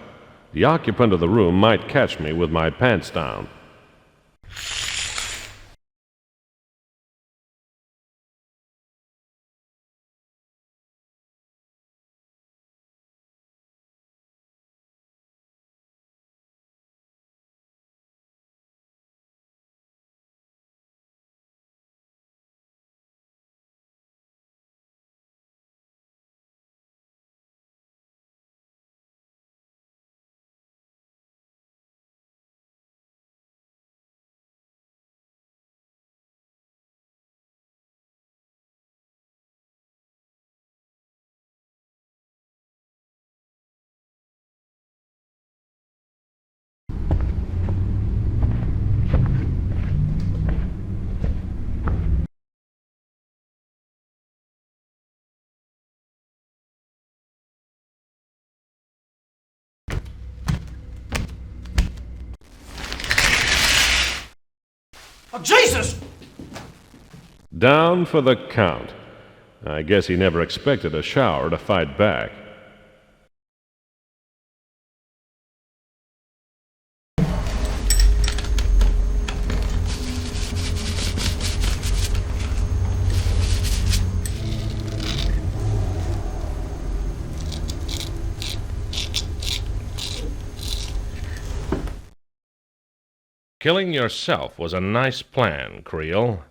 The occupant of the room might catch me with my pants down. Oh, Jesus! Down for the count. I guess he never expected a shower to fight back. Killing yourself was a nice plan, Creel.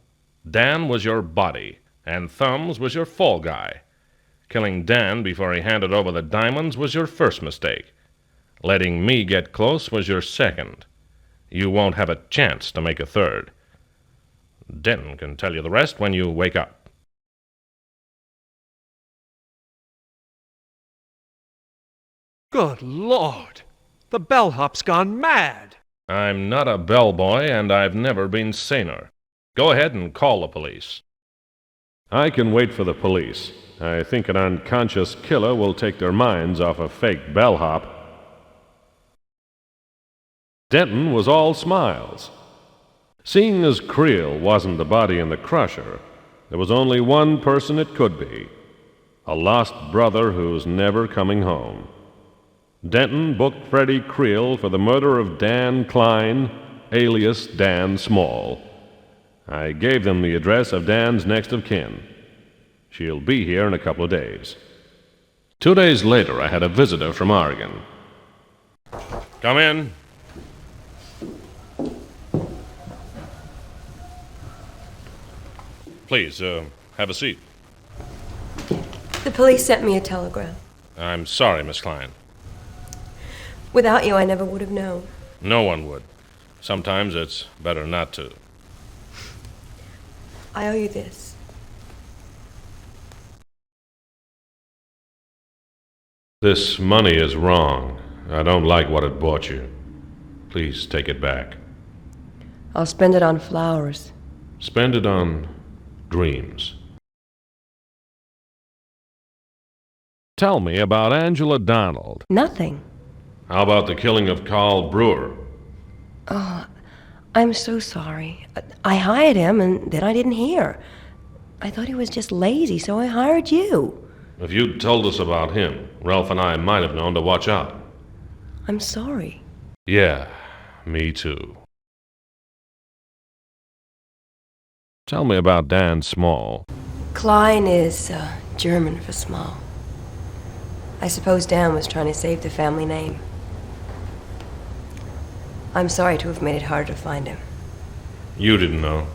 Dan was your body, and Thumbs was your fall guy. Killing Dan before he handed over the diamonds was your first mistake. Letting me get close was your second. You won't have a chance to make a third. Denton can tell you the rest when you wake up. Good Lord! The bellhop's gone mad! I'm not a bellboy, and I've never been saner. Go ahead and call the police. I can wait for the police. I think an unconscious killer will take their minds off a fake bellhop. Denton was all smiles. Seeing as Creel wasn't the body in the crusher, there was only one person it could be. A lost brother who's never coming home. Denton booked Freddie Creel for the murder of Dan Klein, alias Dan Small. I gave them the address of Dan's next of kin. She'll be here in a couple of days. 2 days later, I had a visitor from Oregon. Come in. Please, have a seat. The police sent me a telegram. I'm sorry, Miss Klein. Without you, I never would have known. No one would. Sometimes it's better not to. I owe you this. This money is wrong. I don't like what it bought you. Please take it back. I'll spend it on flowers. Spend it on dreams. Tell me about Angela Donald. Nothing. How about the killing of Carl Brewer? Oh, I'm so sorry. I hired him, and then I didn't hear. I thought he was just lazy, so I hired you. If you'd told us about him, Ralph and I might have known to watch out. I'm sorry. Yeah, me too. Tell me about Dan Small. Klein is German for small. I suppose Dan was trying to save the family name. I'm sorry to have made it hard to find him. You didn't know.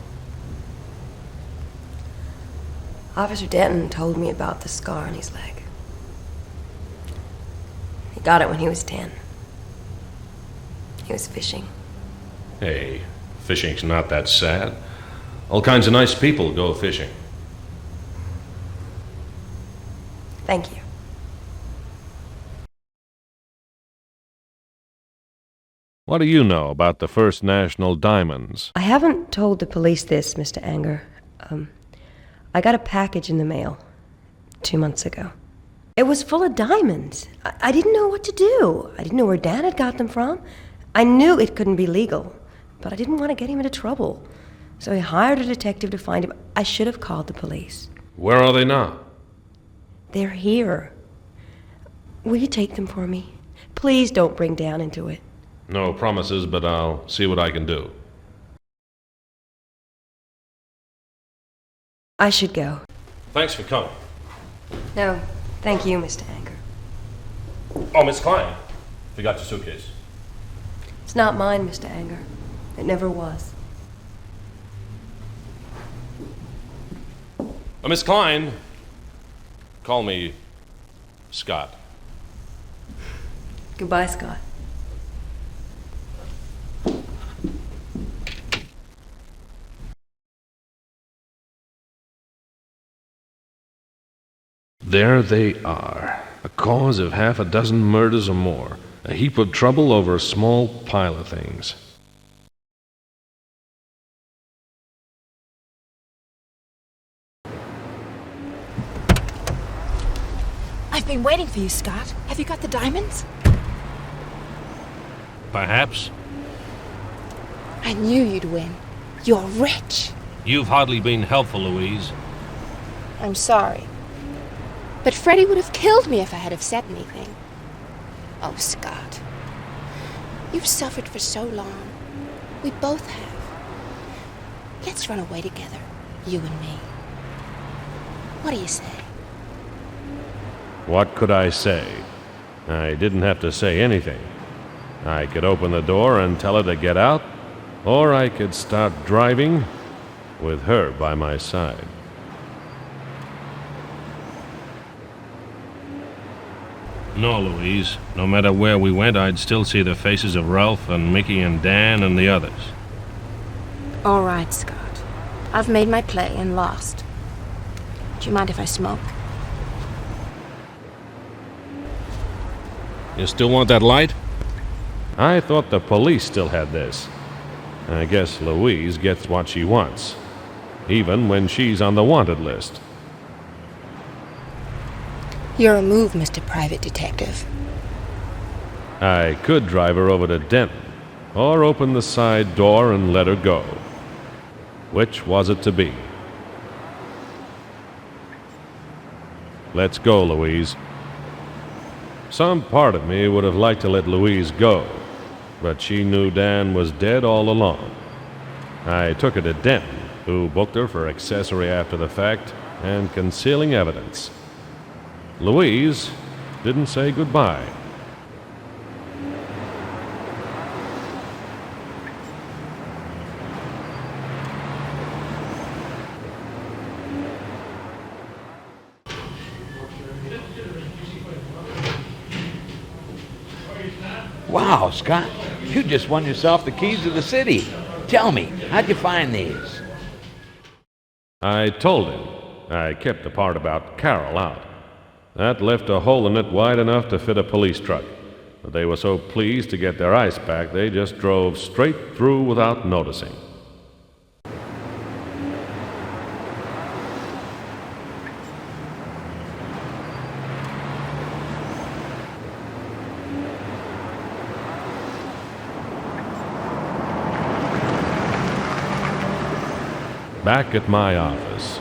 Officer Denton told me about the scar on his leg. He got it when he was 10. He was fishing. Hey, fishing's not that sad. All kinds of nice people go fishing. Thank you. What do you know about the First National Diamonds? I haven't told the police this, Mr. Anger. I got a package in the mail 2 months ago. It was full of diamonds. I didn't know what to do. I didn't know where Dan had got them from. I knew it couldn't be legal, but I didn't want to get him into trouble. So I hired a detective to find him. I should have called the police. Where are they now? They're here. Will you take them for me? Please don't bring Dan into it. No promises, but I'll see what I can do. I should go. Thanks for coming. No, thank you, Mr. Anger. Oh, Miss Klein, forgot your suitcase. It's not mine, Mr. Anger. It never was. Miss Klein, call me Scott. Goodbye, Scott. There they are, a cause of half a dozen murders or more, a heap of trouble over a small pile of things. I've been waiting for you, Scott. Have you got the diamonds? Perhaps. I knew you'd win. You're rich. You've hardly been helpful, Louise. I'm sorry. But Freddie would have killed me if I had have said anything. Oh, Scott. You've suffered for so long. We both have. Let's run away together, you and me. What do you say? What could I say? I didn't have to say anything. I could open the door and tell her to get out, or I could start driving with her by my side. No, Louise. No matter where we went, I'd still see the faces of Ralph and Mickey and Dan and the others. All right, Scott. I've made my play and lost. Do you mind if I smoke? You still want that light? I thought the police still had this. I guess Louise gets what she wants, even when she's on the wanted list. You're a move, Mr. Private Detective. I could drive her over to Denton, or open the side door and let her go. Which was it to be? Let's go, Louise. Some part of me would have liked to let Louise go, but she knew Dan was dead all along. I took her to Denton, who booked her for accessory after the fact and concealing evidence. Louise didn't say goodbye. Wow, Scott, you just won yourself the keys to the city. Tell me, how'd you find these? I told him. I kept the part about Carol out. That left a hole in it wide enough to fit a police truck. But they were so pleased to get their ice back, they just drove straight through without noticing. Back at my office.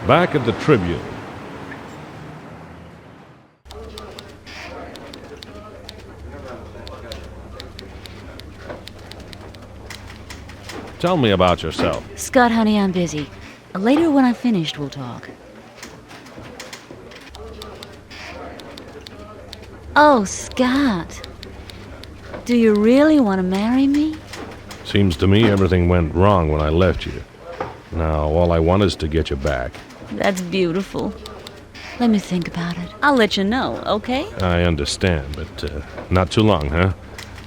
Back at the Tribune. Tell me about yourself. Scott, honey, I'm busy. Later when I'm finished, we'll talk. Oh, Scott. Do you really want to marry me? Seems to me everything went wrong when I left you. Now all I want is to get you back. That's beautiful. Let me think about it. I'll let you know, okay? I understand, but not too long, huh?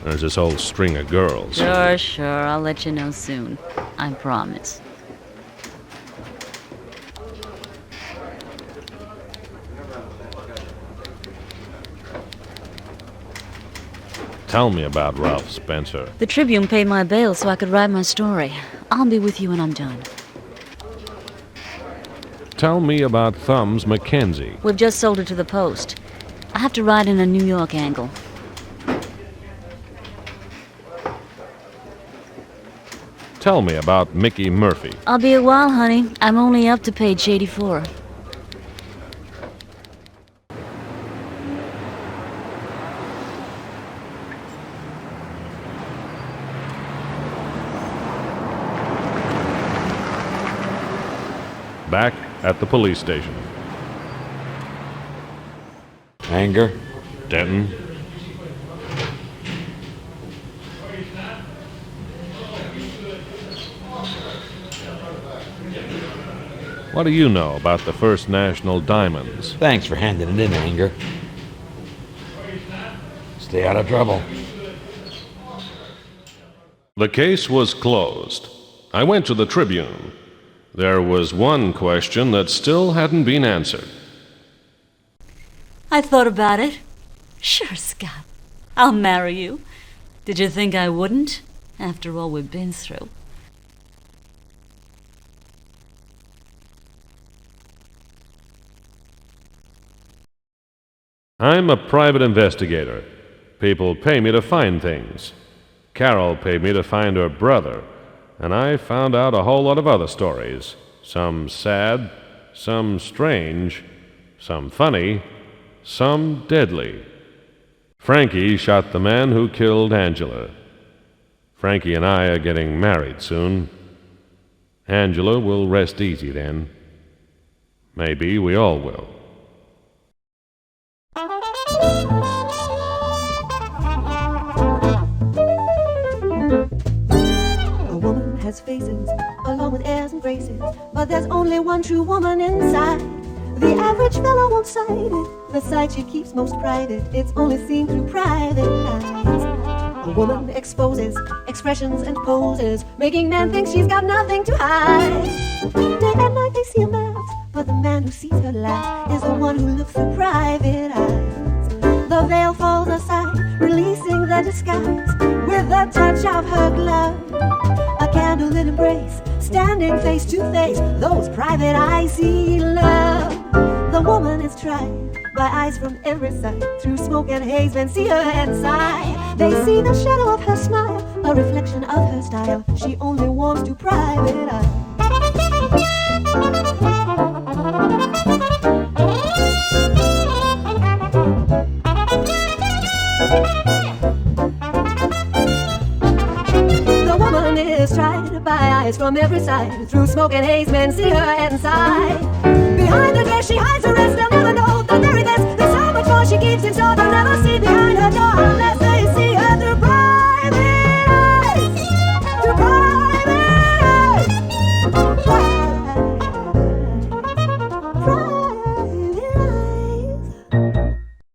There's this whole string of girls. Sure. I'll let you know soon. I promise. Tell me about Ralph Spencer. The Tribune paid my bail so I could write my story. I'll be with you when I'm done. Tell me about Thumbs Mackenzie. We've just sold her to the Post. I have to write in a New York angle. Tell me about Mickey Murphy. I'll be a while, honey. I'm only up to page 84. Back at the police station. Anger? Denton. What do you know about the First National Diamonds? Thanks for handing it in, Anger. Stay out of trouble. The case was closed. I went to the Tribune. There was one question that still hadn't been answered. I thought about it. Sure, Scott. I'll marry you. Did you think I wouldn't? After all we've been through. I'm a private investigator. People pay me to find things. Carol paid me to find her brother, and I found out a whole lot of other stories. Some sad, some strange, some funny, some deadly. Frankie shot the man who killed Angela. Frankie and I are getting married soon. Angela will rest easy then. Maybe we all will. A woman has faces, along with airs and graces, but there's only one true woman inside. The average fellow won't sight it, the side she keeps most private. It's only seen through private eyes. A woman exposes expressions and poses, making men think she's got nothing to hide. Day and night they see a mask, but the man who sees her last is the one who looks through private eyes. The veil falls aside, releasing the disguise with the touch of her glove. A candlelit embrace, standing face to face, those private eyes see love. The woman is tried by eyes from every side. Through smoke and haze, men see her and sigh. They see the shadow of her smile, a reflection of her style. She only warms to private eyes. The woman is tried by eyes from every side. Through smoke and haze, men see her and sigh. Behind the dress she hides